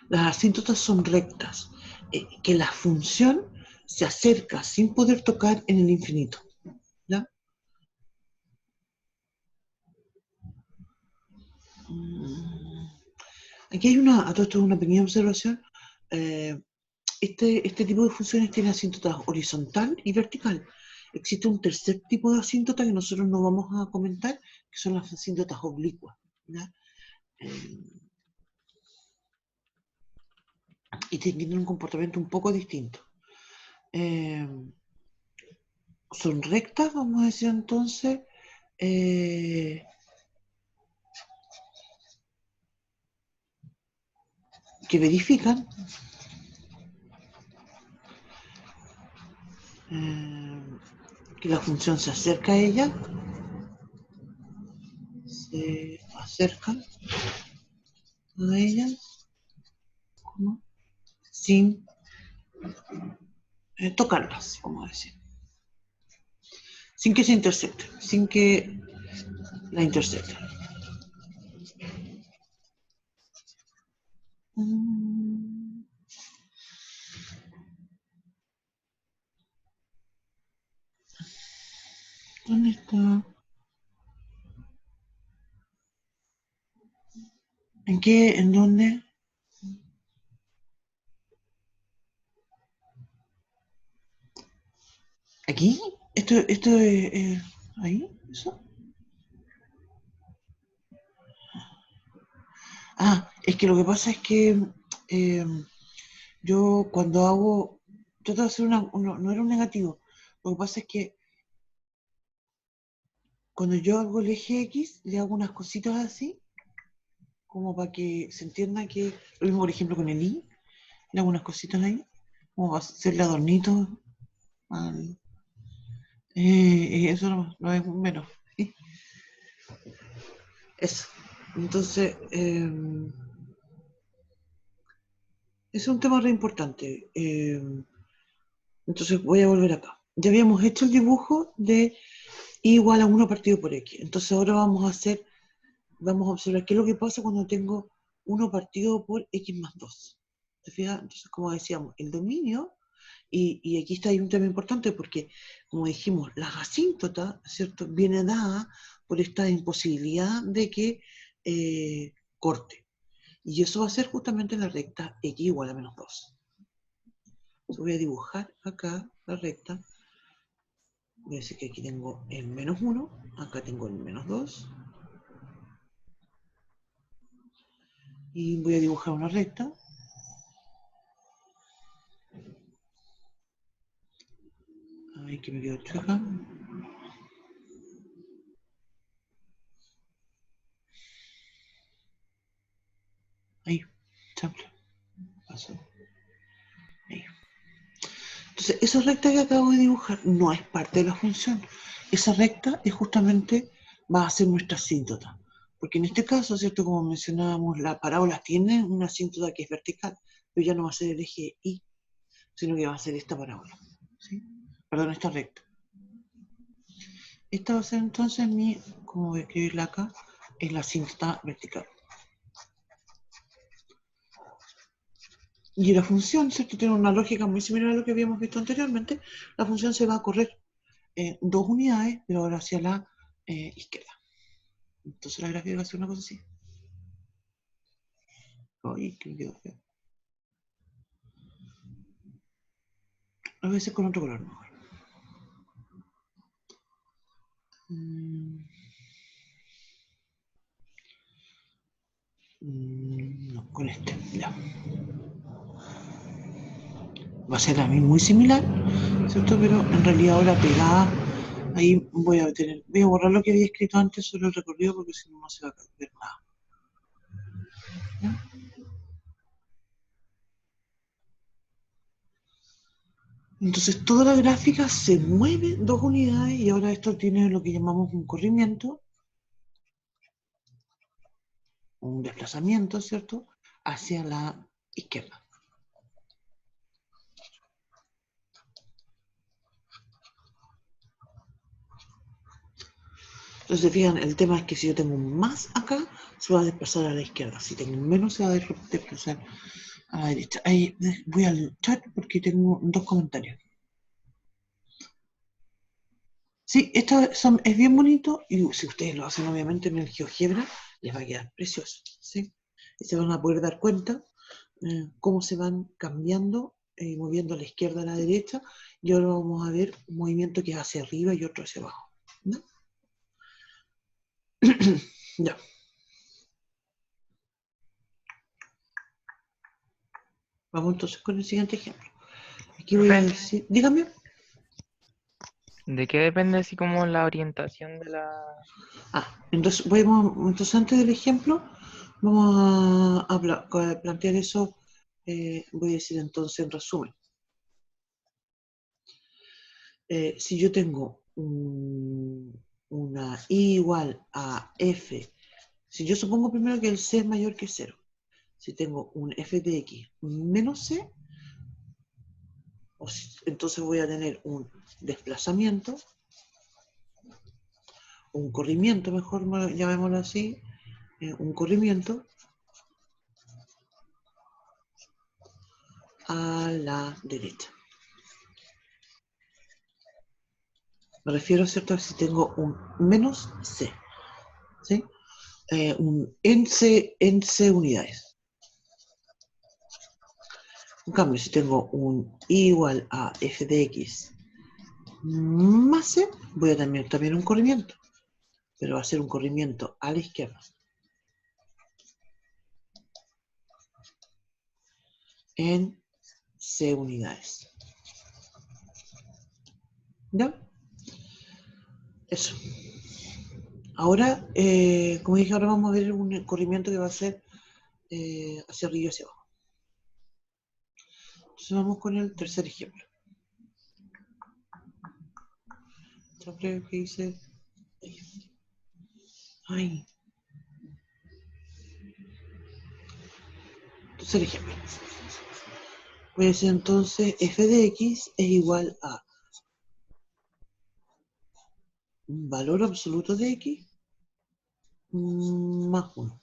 Las asíntotas son rectas, que la función se acerca sin poder tocar en el infinito, ¿ya? Aquí hay una pequeña observación. Este tipo de funciones tiene asíntotas horizontal y vertical. Existe un tercer tipo de asíntota que nosotros no vamos a comentar, que son las asíntotas oblicuas, ¿ya? Y tienen un comportamiento un poco distinto. Son rectas, vamos a decir entonces, que verifican que la función se acerca a ella, ¿cómo? Sin tocarlas, vamos a decir. Sin que se intercepte, sin que la intercepte. ¿Dónde está? ¿En qué? ¿En dónde? ¿Aquí? ¿Esto es ahí? ¿Eso? Ah, es que lo que pasa es que yo cuando hago, trato de hacer no era un negativo, lo que pasa es que cuando yo hago el eje X, le hago unas cositas así, como para que se entienda que, lo mismo por ejemplo con el Y, le hago unas cositas ahí, como para hacerle adornitos. Eso no es menos. ¿Sí? Eso. Entonces, es un tema re importante. Entonces voy a volver acá. Ya habíamos hecho el dibujo de y igual a 1 partido por x. Entonces ahora vamos a observar qué es lo que pasa cuando tengo 1 partido por x más 2. ¿Te fijas? Entonces, como decíamos, el dominio, y aquí está ahí un tema importante porque, como dijimos, las asíntotas, ¿cierto?, viene dada por esta imposibilidad de que corte. Y eso va a ser justamente la recta x igual a menos 2. Entonces voy a dibujar acá la recta. Voy a decir que aquí tengo el menos 1, acá tengo el menos 2. Y voy a dibujar una recta. Ay, que me quedó chueca. Ahí, sample. Paso. Ahí. Entonces, esa recta que acabo de dibujar no es parte de la función. Esa recta es justamente, va a ser nuestra asíntota. Porque en este caso, ¿cierto? Como mencionábamos, la parábola tiene una asíntota que es vertical, pero ya no va a ser el eje Y, sino que va a ser esta parábola. ¿Sí? Perdón, esta recta. Esta va a ser entonces como voy a escribirla acá, es la asíntota vertical. Y la función, ¿cierto? Tiene una lógica muy similar a lo que habíamos visto anteriormente. La función se va a correr 2 unidades, pero ahora hacia la izquierda. Entonces la gráfica va a ser una cosa así. Ay, que me quedó feo. A veces con otro color mejor. No, con este, ya. Va a ser también muy similar, ¿cierto? Pero en realidad ahora pegada, ahí voy a borrar lo que había escrito antes sobre el recorrido porque si no, no se va a ver nada. ¿Ya? Entonces toda la gráfica se mueve 2 unidades y ahora esto tiene lo que llamamos un corrimiento, un desplazamiento, ¿cierto? Hacia la izquierda. Entonces, fijan, el tema es que si yo tengo un más acá, se va a desplazar a la izquierda. Si tengo un menos, se va a desplazar a la derecha. Ahí voy al chat porque tengo 2 comentarios. Sí, esto es bien bonito y si ustedes lo hacen obviamente en el GeoGebra, les va a quedar precioso, ¿sí? Y se van a poder dar cuenta cómo se van cambiando, moviendo a la izquierda a la derecha, y ahora vamos a ver un movimiento que es hacia arriba y otro hacia abajo, ¿no? Ya. Vamos entonces con el siguiente ejemplo. Aquí voy a decir, dígame. ¿De qué depende así como la orientación de la...? Entonces antes del ejemplo, vamos a plantear eso, voy a decir entonces en resumen. Si yo tengo una I igual a F, si yo supongo primero que el C es mayor que 0, si tengo un F de X menos C, entonces voy a tener un desplazamiento, un corrimiento, mejor llamémoslo así, un corrimiento a la derecha. Me refiero, ¿cierto?, a si tengo un menos C, ¿sí? Un en C unidades. En cambio, si tengo un I igual a F de X más C, voy a tener también un corrimiento, pero va a ser un corrimiento a la izquierda. En C unidades. ¿Ya? Eso. Ahora, como dije, ahora vamos a ver un corrimiento que va a ser hacia arriba y hacia abajo. Entonces vamos con el tercer ejemplo. Yo creo que hice... Ay. Tercer ejemplo. Voy a decir entonces f de x es igual a un valor absoluto de x más 1.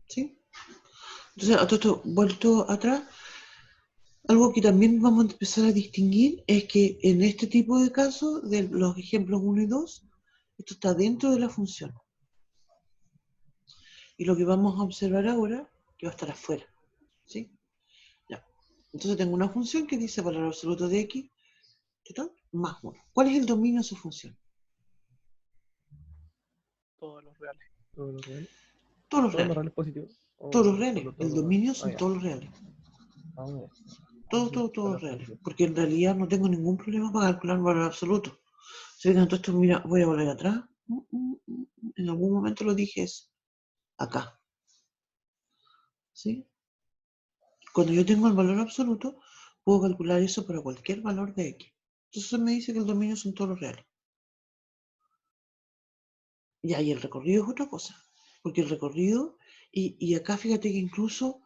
¿Sí? Entonces, a todo esto, vuelto atrás, algo que también vamos a empezar a distinguir es que en este tipo de casos, de los ejemplos 1 y 2, esto está dentro de la función. Y lo que vamos a observar ahora, que va a estar afuera. ¿Sí? Ya. Entonces tengo una función que dice valor absoluto de x, más 1. ¿Cuál es el dominio de su función? Todos los reales. Todos los reales. Todos los Todos los reales. reales positivos. Todos los reales. El dominio son ya. todos los reales. Ya. Todos los reales. Porque en realidad no tengo ningún problema para calcular un valor absoluto. Entonces, mira, voy a volver atrás. En algún momento lo dije eso. Acá. ¿Sí? Cuando yo tengo el valor absoluto, puedo calcular eso para cualquier valor de x. Entonces me dice que el dominio son todos los reales. Y ahí el recorrido es otra cosa. Porque el recorrido, y acá fíjate que incluso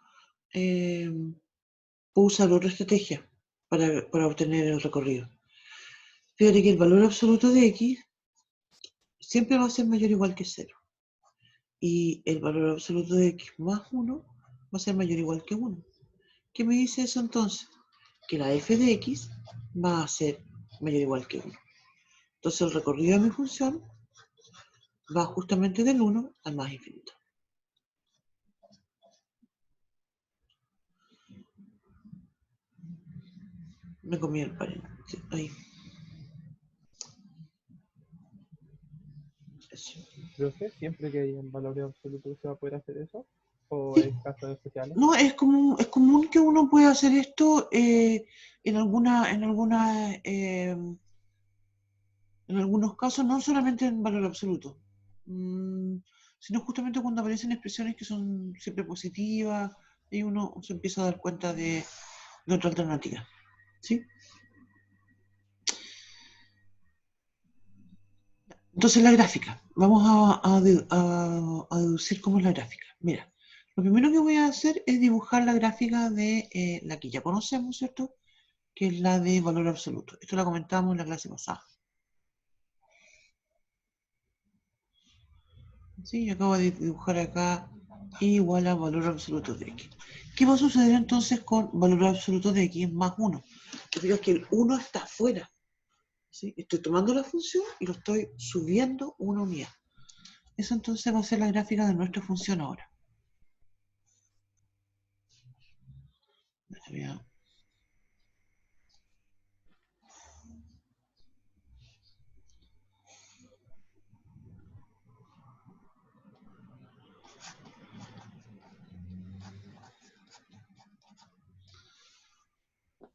puedo usar otra estrategia para obtener el recorrido. Fíjate que el valor absoluto de x siempre va a ser mayor o igual que 0. y el valor absoluto de x más 1 va a ser mayor o igual que 1. ¿Qué me dice eso entonces? Que la f de x va a ser mayor o igual que 1. Entonces el recorrido de mi función va justamente del 1 al más infinito. Me comí el paréntesis. Ahí. Eso. Profe, siempre que hay en valores absolutos se va a poder hacer eso, o Sí. en casos especiales. No, es común que uno pueda hacer esto en algunos casos, no solamente en valor absoluto, sino justamente cuando aparecen expresiones que son siempre positivas y uno se empieza a dar cuenta de otra alternativa. ¿Sí? Entonces la gráfica, vamos a deducir cómo es la gráfica. Mira, lo primero que voy a hacer es dibujar la gráfica de la que ya conocemos, ¿cierto? Que es la de valor absoluto. Esto la comentamos en la clase pasada. Sí, yo acabo de dibujar acá y igual a valor absoluto de x. ¿Qué va a suceder entonces con valor absoluto de x más 1? Te fijas que el 1 está afuera. ¿Sí? Estoy tomando la función y lo estoy subiendo una unidad. Eso entonces va a ser la gráfica de nuestra función ahora.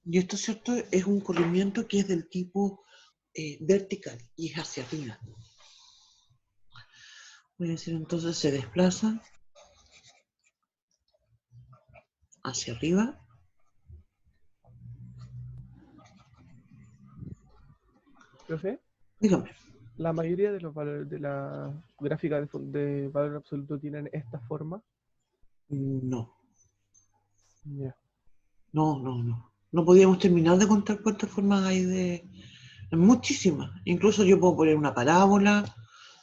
Y esto, ¿cierto? Es un corrimiento que es del tipo vertical y es hacia arriba. Voy a decir entonces se desplaza hacia arriba. Profe, Dígame. la mayoría de los valores de la gráfica de valor absoluto tienen esta forma. No, Ya. no. No podíamos terminar de contar cuántas formas hay de... Hay muchísimas. Incluso yo puedo poner una parábola.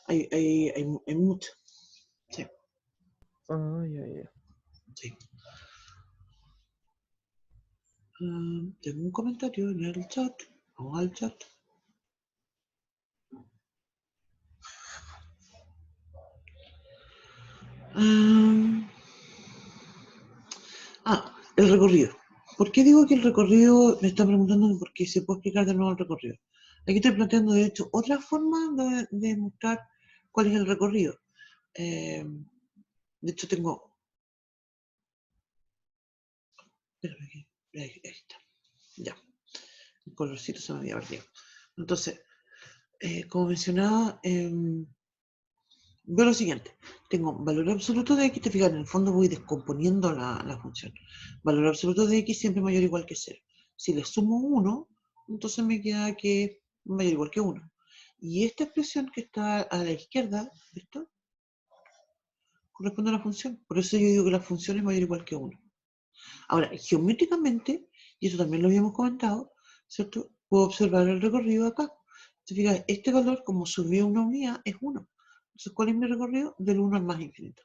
Hay muchas. Sí, Ah, ya. sí. Tengo un comentario en el chat. Vamos al chat. El recorrido. ¿Por qué digo que el recorrido, me está preguntando por qué se puede explicar de nuevo el recorrido? Aquí estoy planteando, de hecho, otra forma de mostrar cuál es el recorrido. De hecho, tengo... Espérame aquí. Ahí está. Ya. El colorcito se me había perdido. Entonces, como mencionaba, veo lo siguiente. Tengo valor absoluto de x, te fijas, en el fondo voy descomponiendo la función. Valor absoluto de x siempre mayor o igual que 0. Si le sumo 1, entonces me queda que es mayor o igual que 1. Y esta expresión que está a la izquierda, ¿esto? Corresponde a la función. Por eso yo digo que la función es mayor o igual que 1. Ahora, geométricamente, y eso también lo habíamos comentado, ¿cierto? Puedo observar el recorrido acá. Si fijas, este valor, como subió una unidad, es 1. Entonces, ¿cuál es mi recorrido? Del 1 al más infinito.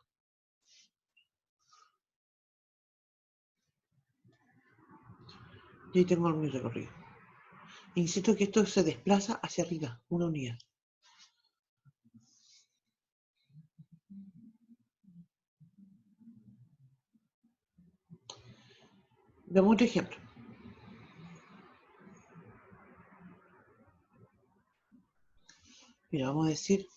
Y ahí tengo mi recorrido. Insisto que esto se desplaza hacia arriba, una unidad. Veamos otro ejemplo. Mira, vamos a decir...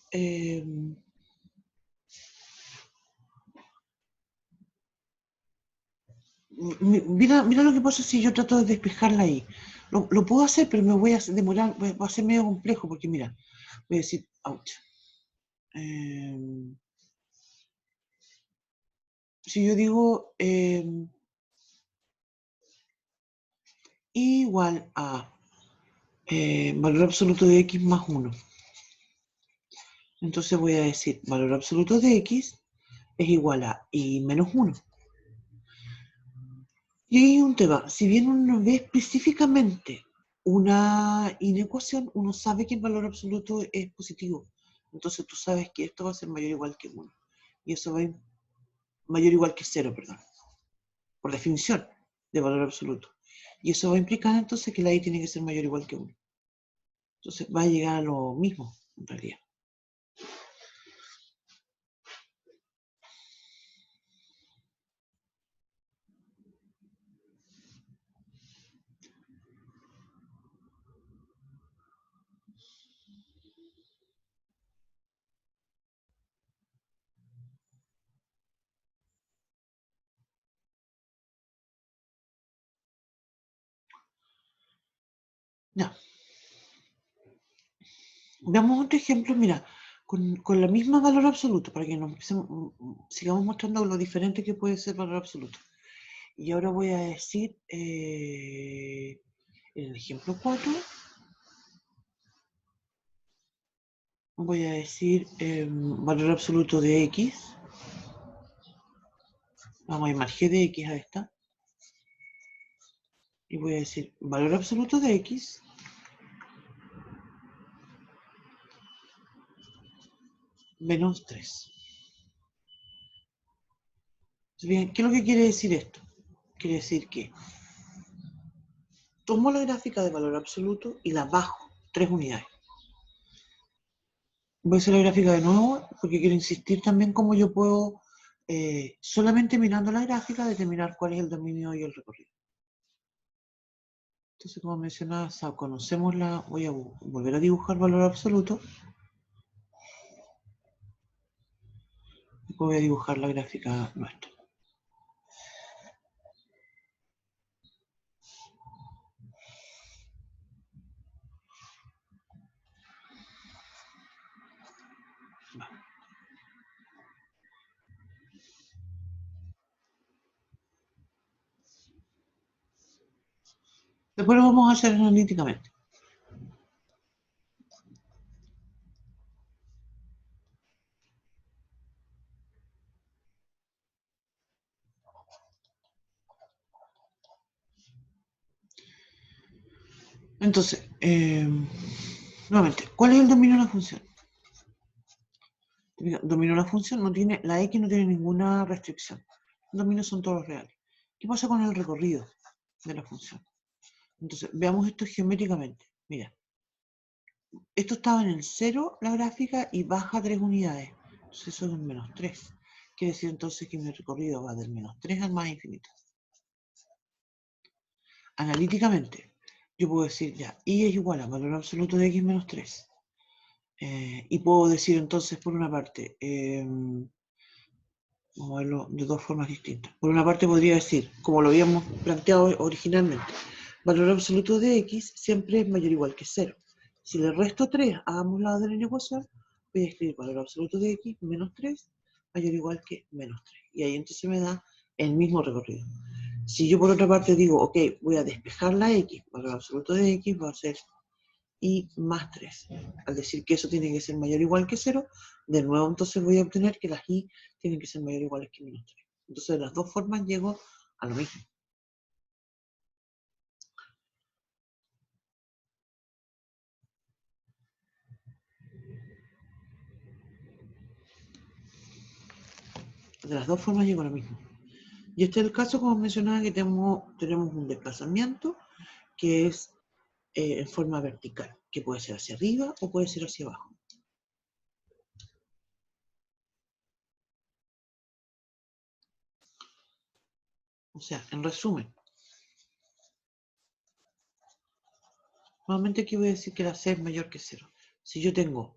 mira lo que pasa si yo trato de despejarla ahí. Lo puedo hacer, pero me voy a demorar, va a ser medio complejo, porque mira, voy a decir, ouch. Si yo digo igual a valor absoluto de x más 1, entonces voy a decir valor absoluto de x es igual a y menos 1. Y ahí hay un tema, si bien uno ve específicamente una inecuación, uno sabe que el valor absoluto es positivo. Entonces tú sabes que esto va a ser mayor o igual que 1. y eso va mayor o igual que 0, perdón, por definición de valor absoluto. Y eso va a implicar entonces que la i tiene que ser mayor o igual que 1. Entonces va a llegar a lo mismo, en realidad. Ya. Veamos otro ejemplo, mira, con la misma valor absoluto, para que sigamos mostrando lo diferente que puede ser valor absoluto. Y ahora voy a decir, en el ejemplo 4, voy a decir valor absoluto de x. Vamos a llamar g de x a esta. Y voy a decir valor absoluto de x menos 3. Bien, ¿qué es lo que quiere decir esto? Quiere decir que tomo la gráfica de valor absoluto y la bajo 3 unidades. Voy a hacer la gráfica de nuevo porque quiero insistir también cómo yo puedo, solamente mirando la gráfica, determinar cuál es el dominio y el recorrido. Entonces, como mencionaba, conocemos voy a volver a dibujar valor absoluto. Y voy a dibujar la gráfica nuestra. Después lo vamos a hacer analíticamente. Entonces, nuevamente, ¿cuál es el dominio de una función? Dominio de una función no tiene, la x no tiene ninguna restricción. Los dominios son todos reales. ¿Qué pasa con el recorrido de la función? Entonces, veamos esto geométricamente. Mira, esto estaba en el 0, la gráfica, y baja 3 unidades. Entonces eso es un menos 3. Quiere decir entonces que mi recorrido va del menos 3 al más infinito. Analíticamente, yo puedo decir ya, y es igual a valor absoluto de x menos 3. Y puedo decir entonces, por una parte, vamos a verlo de dos formas distintas. Por una parte podría decir, como lo habíamos planteado originalmente, valor absoluto de x siempre es mayor o igual que 0. Si le resto 3 a ambos lados de la ecuación, voy a escribir valor absoluto de x menos 3 mayor o igual que menos 3. Y ahí entonces me da el mismo recorrido. Si yo por otra parte digo, ok, voy a despejar la x, valor absoluto de x va a ser y más 3. Al decir que eso tiene que ser mayor o igual que 0, de nuevo entonces voy a obtener que las i tienen que ser mayor o iguales que menos 3. Entonces de las dos formas llego a lo mismo. De las dos formas llego a lo mismo. Y este es el caso, como mencionaba, que tenemos un desplazamiento que es en forma vertical, que puede ser hacia arriba o puede ser hacia abajo. O sea, en resumen, nuevamente aquí voy a decir que la c es mayor que 0. Si yo tengo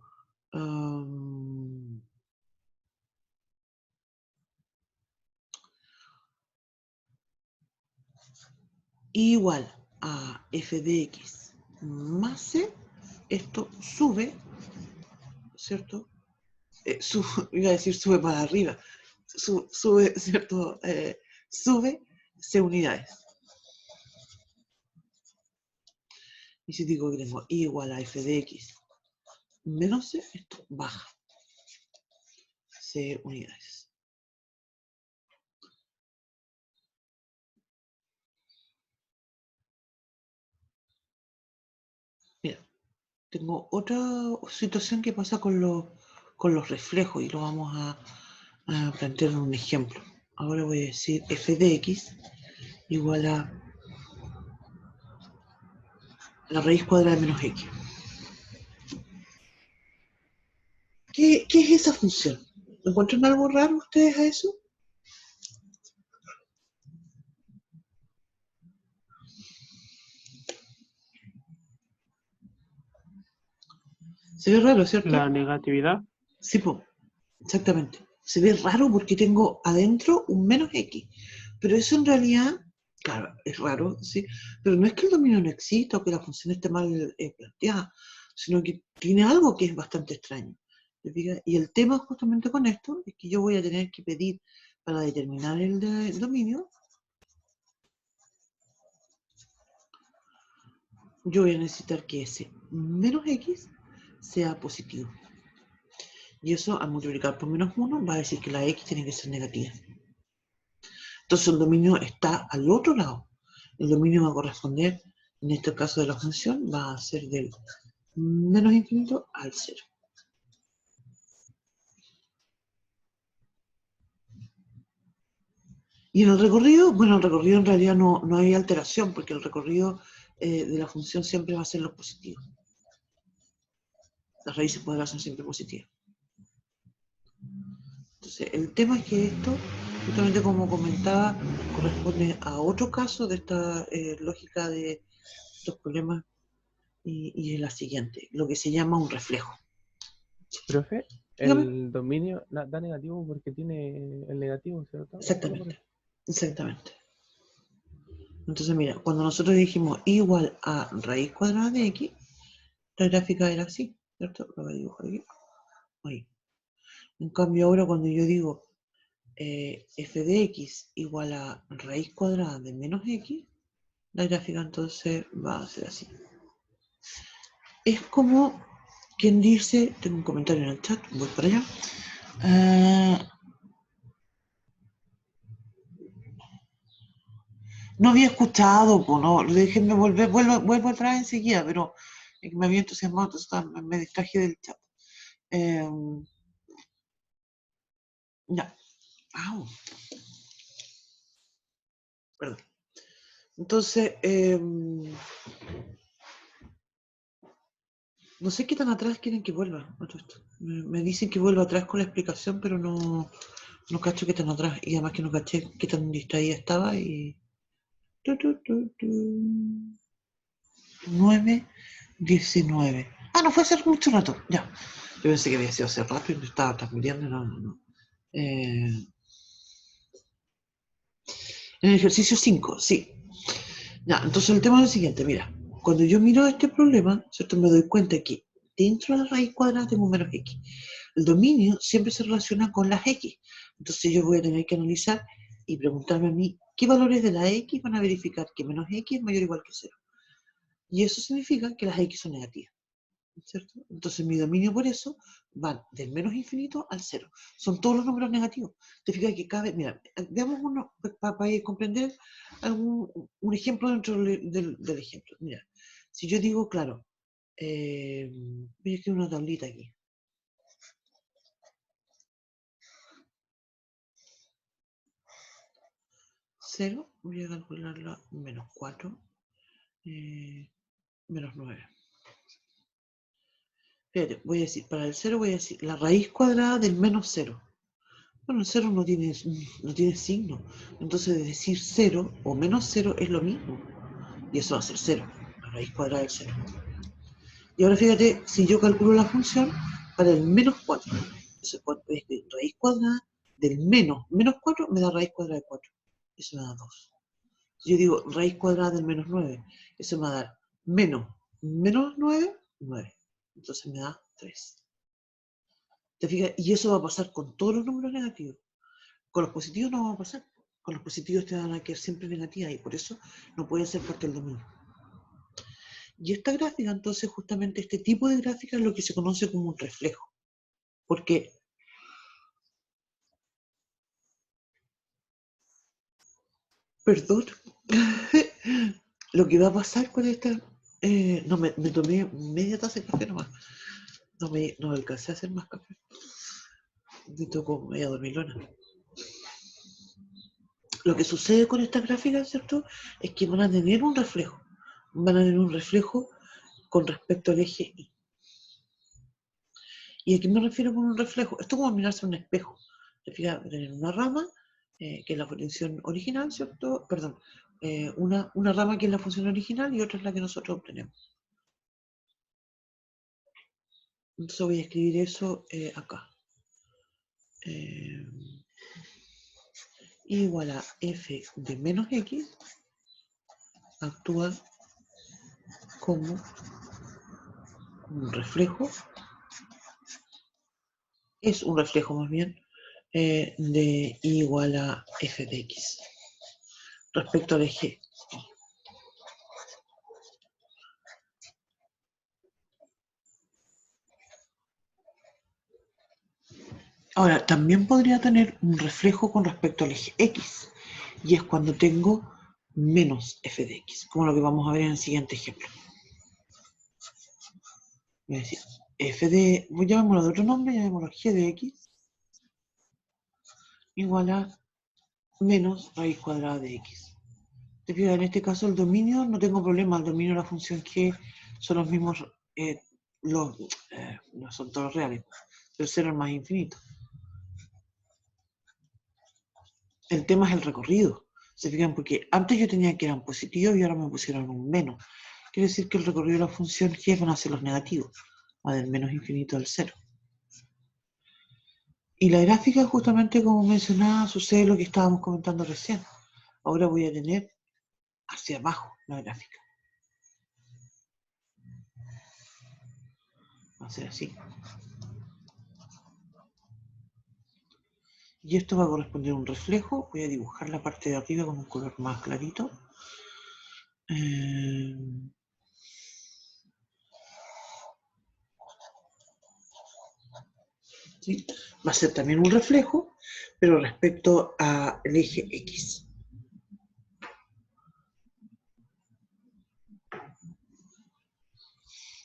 igual a f de x más c, esto sube, ¿cierto? Iba a decir sube para arriba, sube, ¿cierto? Sube c unidades. Y si digo que tengo i igual a f de x menos c, esto baja c unidades. Mira, tengo otra situación que pasa con los reflejos y lo vamos a plantear un ejemplo. Ahora voy a decir f de x igual a la raíz cuadrada de menos x. ¿Qué es esa función? ¿Encuentran algo raro ustedes a eso? Se ve raro, ¿cierto? La negatividad. Sí, po, exactamente. Se ve raro porque tengo adentro un menos x. Pero eso en realidad, claro, es raro, sí. Pero no es que el dominio no exista o que la función esté mal planteada, sino que tiene algo que es bastante extraño. ¿Te fijas? Y el tema justamente con esto es que yo voy a tener que pedir para determinar el dominio, yo voy a necesitar que ese menos x sea positivo. Y eso, al multiplicar por menos 1, va a decir que la x tiene que ser negativa. Entonces el dominio está al otro lado. El dominio va a corresponder, en este caso de la función, va a ser del menos infinito al 0. Y en el recorrido, bueno, el recorrido en realidad no hay alteración, porque el recorrido de la función siempre va a ser lo positivo. Las raíces cuadradas son siempre positivas. Entonces, el tema es que esto, justamente como comentaba, corresponde a otro caso de esta lógica de estos problemas y es la siguiente, lo que se llama un reflejo. Profe, Dígame. el dominio da negativo porque tiene el negativo, ¿cierto? Exactamente, exactamente. Entonces, mira, cuando nosotros dijimos igual a raíz cuadrada de x, la gráfica era así, ¿cierto? Lo voy a dibujar aquí. Ahí. En cambio, ahora cuando yo digo f de x igual a raíz cuadrada de menos x, la gráfica entonces va a ser así. Es como quien dice, tengo un comentario en el chat, voy para allá. No había escuchado, pues no, déjenme volver, vuelvo atrás enseguida, pero me había entusiasmado, entonces me distraje del chat. Ya. Au. Perdón. Entonces, no sé qué tan atrás quieren que vuelva. Me dicen que vuelva atrás con la explicación, pero no cacho qué tan atrás. Y además que no caché qué tan distraída estaba y... 9:19. Ah, no fue hace mucho rato, ya. Yo pensé que había sido hace rato y no estaba transmitiendo, no. En el ejercicio 5, sí. Ya, entonces el tema es el siguiente, mira. Cuando yo miro este problema, ¿cierto? Me doy cuenta que dentro de la raíz cuadrada tengo un menos x. El dominio siempre se relaciona con las x. Entonces yo voy a tener que analizar y preguntarme a mí qué valores de la x van a verificar que menos x es mayor o igual que 0. Y eso significa que las x son negativas, ¿cierto? Entonces mi dominio por eso va del menos infinito al 0. Son todos los números negativos. Te fijas que cabe, mira, veamos uno para comprender un ejemplo dentro del ejemplo. Mira, si yo digo, claro, voy a escribir una tablita aquí. Cero, voy a calcularla menos 4, menos 9. Fíjate, voy a decir, para el 0 voy a decir la raíz cuadrada del menos 0. Bueno, el 0 no tiene signo. Entonces decir 0 o menos 0 es lo mismo. Y eso va a ser 0, la raíz cuadrada del 0. Y ahora fíjate, si yo calculo la función para el menos 4. Entonces, raíz cuadrada del menos 4 me da raíz cuadrada de 4. Eso me da 2. Si yo digo raíz cuadrada del menos 9, eso me va a dar menos 9, 9. Entonces me da 3. ¿Te fijas? Y eso va a pasar con todos los números negativos. Con los positivos no va a pasar. Con los positivos te van a quedar siempre negativas y por eso no pueden ser parte del dominio. Y esta gráfica, entonces, justamente este tipo de gráfica es lo que se conoce como un reflejo. Porque perdón, lo que va a pasar con esta... no, me tomé media taza de café nomás. No me alcancé a hacer más café. Me tocó media dormilona. Lo que sucede con esta gráfica, ¿cierto? Es que van a tener un reflejo. Van a tener un reflejo con respecto al eje Y. ¿Y a qué me refiero con un reflejo? Esto es como mirarse a un espejo. Te fijas, tener una rama, que es la función original, ¿cierto? Perdón, una rama que es la función original y otra es la que nosotros obtenemos. Entonces voy a escribir eso acá. Igual a f de menos x actúa como un reflejo, es un reflejo más bien, de y igual a f de x respecto al eje. Ahora, también podría tener un reflejo con respecto al eje x, y es cuando tengo menos f de x, como lo que vamos a ver en el siguiente ejemplo. Voy a decir, llamémoslo de otro nombre, llamémoslo g de x, igual a menos raíz cuadrada de x. Te fijas, en este caso el dominio, no tengo problema, el dominio de la función g son los mismos, no son todos reales, el 0 es más infinito. El tema es el recorrido. ¿Se fijan? Porque antes yo tenía que eran positivos y ahora me pusieron un menos. Quiere decir que el recorrido de la función g van a ser los negativos, va del menos infinito al 0. Y la gráfica, justamente como mencionaba, sucede lo que estábamos comentando recién. Ahora voy a tener hacia abajo la gráfica. Va a ser así. Y esto va a corresponder a un reflejo. Voy a dibujar la parte de arriba con un color más clarito. ¿Sí? Va a ser también un reflejo, pero respecto al eje X.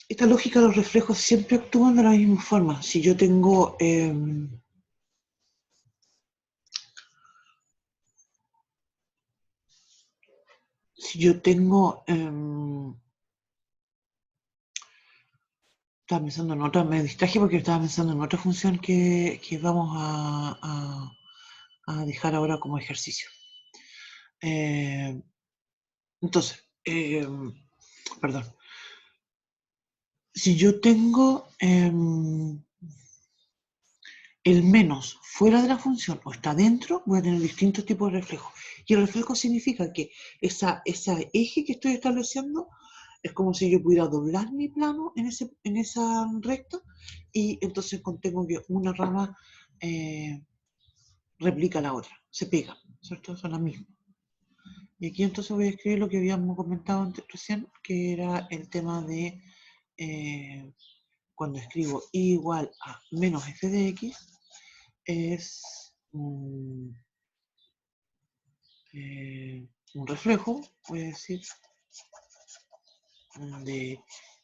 Esta lógica de los reflejos siempre actúan de la misma forma. Si yo tengo estaba pensando en otra, me distraje porque estaba pensando en otra función que vamos a dejar ahora como ejercicio. Entonces, perdón. Si yo tengo el menos fuera de la función o está dentro, voy a tener distintos tipos de reflejos. Y el reflejo significa que ese eje que estoy estableciendo es como si yo pudiera doblar mi plano en esa recta, y entonces contengo que una rama replica la otra, se pega, ¿cierto? Son las mismas. Y aquí entonces voy a escribir lo que habíamos comentado antes, recién, que era el tema de cuando escribo y igual a menos f de x, es un reflejo, voy a decir, de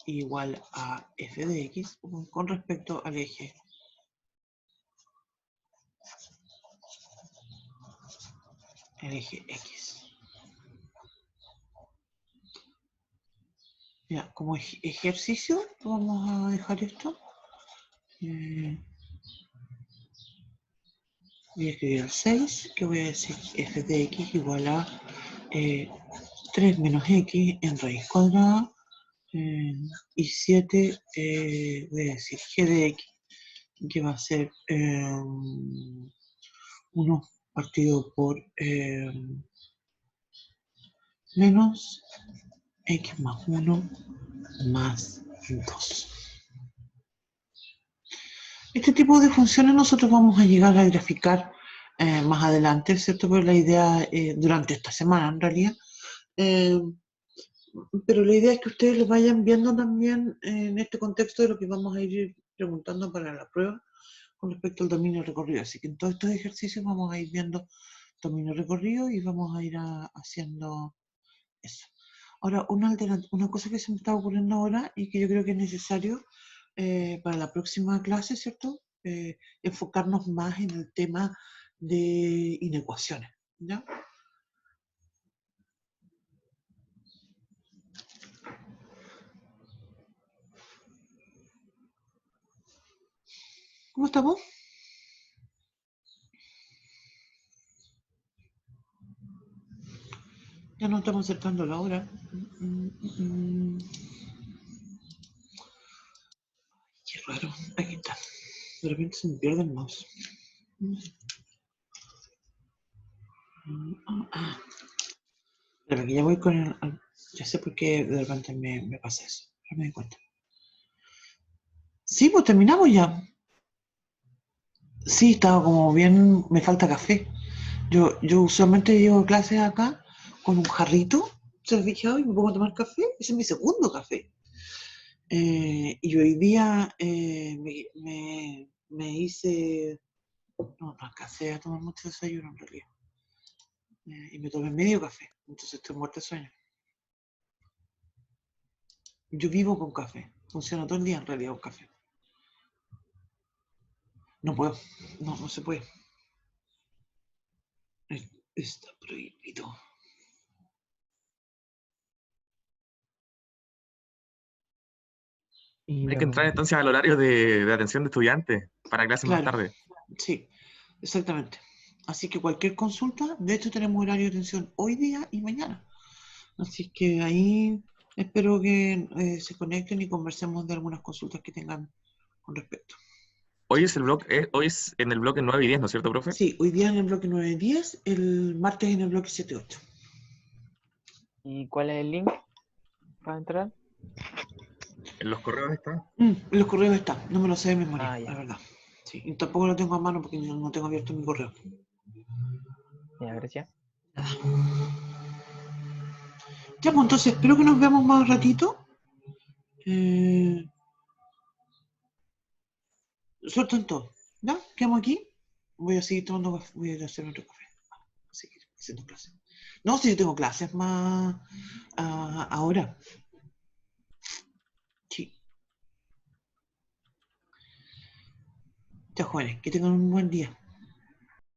igual a f de x con respecto al eje x. Ya, como ejercicio vamos a dejar esto. Voy a escribir el 6, que voy a decir f de x igual a 3 menos x en raíz cuadrada, y 7, voy a decir g de x, que va a ser 1 partido por menos x más 1 más 2. Este tipo de funciones nosotros vamos a llegar a graficar más adelante, ¿cierto? Pero la idea, durante esta semana en realidad, pero la idea es que ustedes lo vayan viendo también en este contexto de lo que vamos a ir preguntando para la prueba con respecto al dominio recorrido. Así que en todos estos ejercicios vamos a ir viendo dominio recorrido y vamos a ir haciendo eso. Ahora, una cosa que se me está ocurriendo ahora y que yo creo que es necesario para la próxima clase, ¿cierto? enfocarnos más en el tema de inecuaciones, ¿ya? ¿Cómo estamos? Ya nos estamos acercando a la hora. Qué raro. Aquí está. De repente se me pierde el mouse. Pero que ya voy con el... Ya sé por qué de repente me pasa eso. Ya me di cuenta. Sí, pues terminamos ya. Sí, estaba como bien... Me falta café. Yo usualmente llevo clases acá con un jarrito cervijado y me pongo a tomar café. Ese es mi segundo café. Y hoy día me hice... No alcancé a tomar mucho desayuno en realidad. Y me tomé medio café. Entonces estoy muerta de sueño. Yo vivo con café. Funciona todo el día en realidad con café. No puedo. No se puede. Está prohibido. Y Hay la que entrar entonces al horario de atención de estudiantes para clases más Claro, tarde. sí, exactamente. Así que cualquier consulta, de hecho tenemos horario de atención hoy día y mañana. Así que ahí espero que se conecten y conversemos de algunas consultas que tengan con respecto. Hoy es en el bloque 9 y 10, ¿no es cierto, profe? Sí, hoy día en el bloque 9-10, el martes en el bloque 7-8. ¿Y cuál es el link para entrar? En los correos está. Los correos están, no me lo sé de memoria, Ah, ya. la verdad. Sí, y tampoco lo tengo a mano porque no tengo abierto mi correo. Ya, gracias. Ya, pues entonces espero que nos veamos más ratito. Suelto todo. ¿Ya? Quedamos aquí. Voy a seguir tomando café. Voy a ir a hacer otro café. Voy a seguir haciendo clases. No, si yo tengo clases más ahora. Sí. Ya, jóvenes, que tengan un buen día.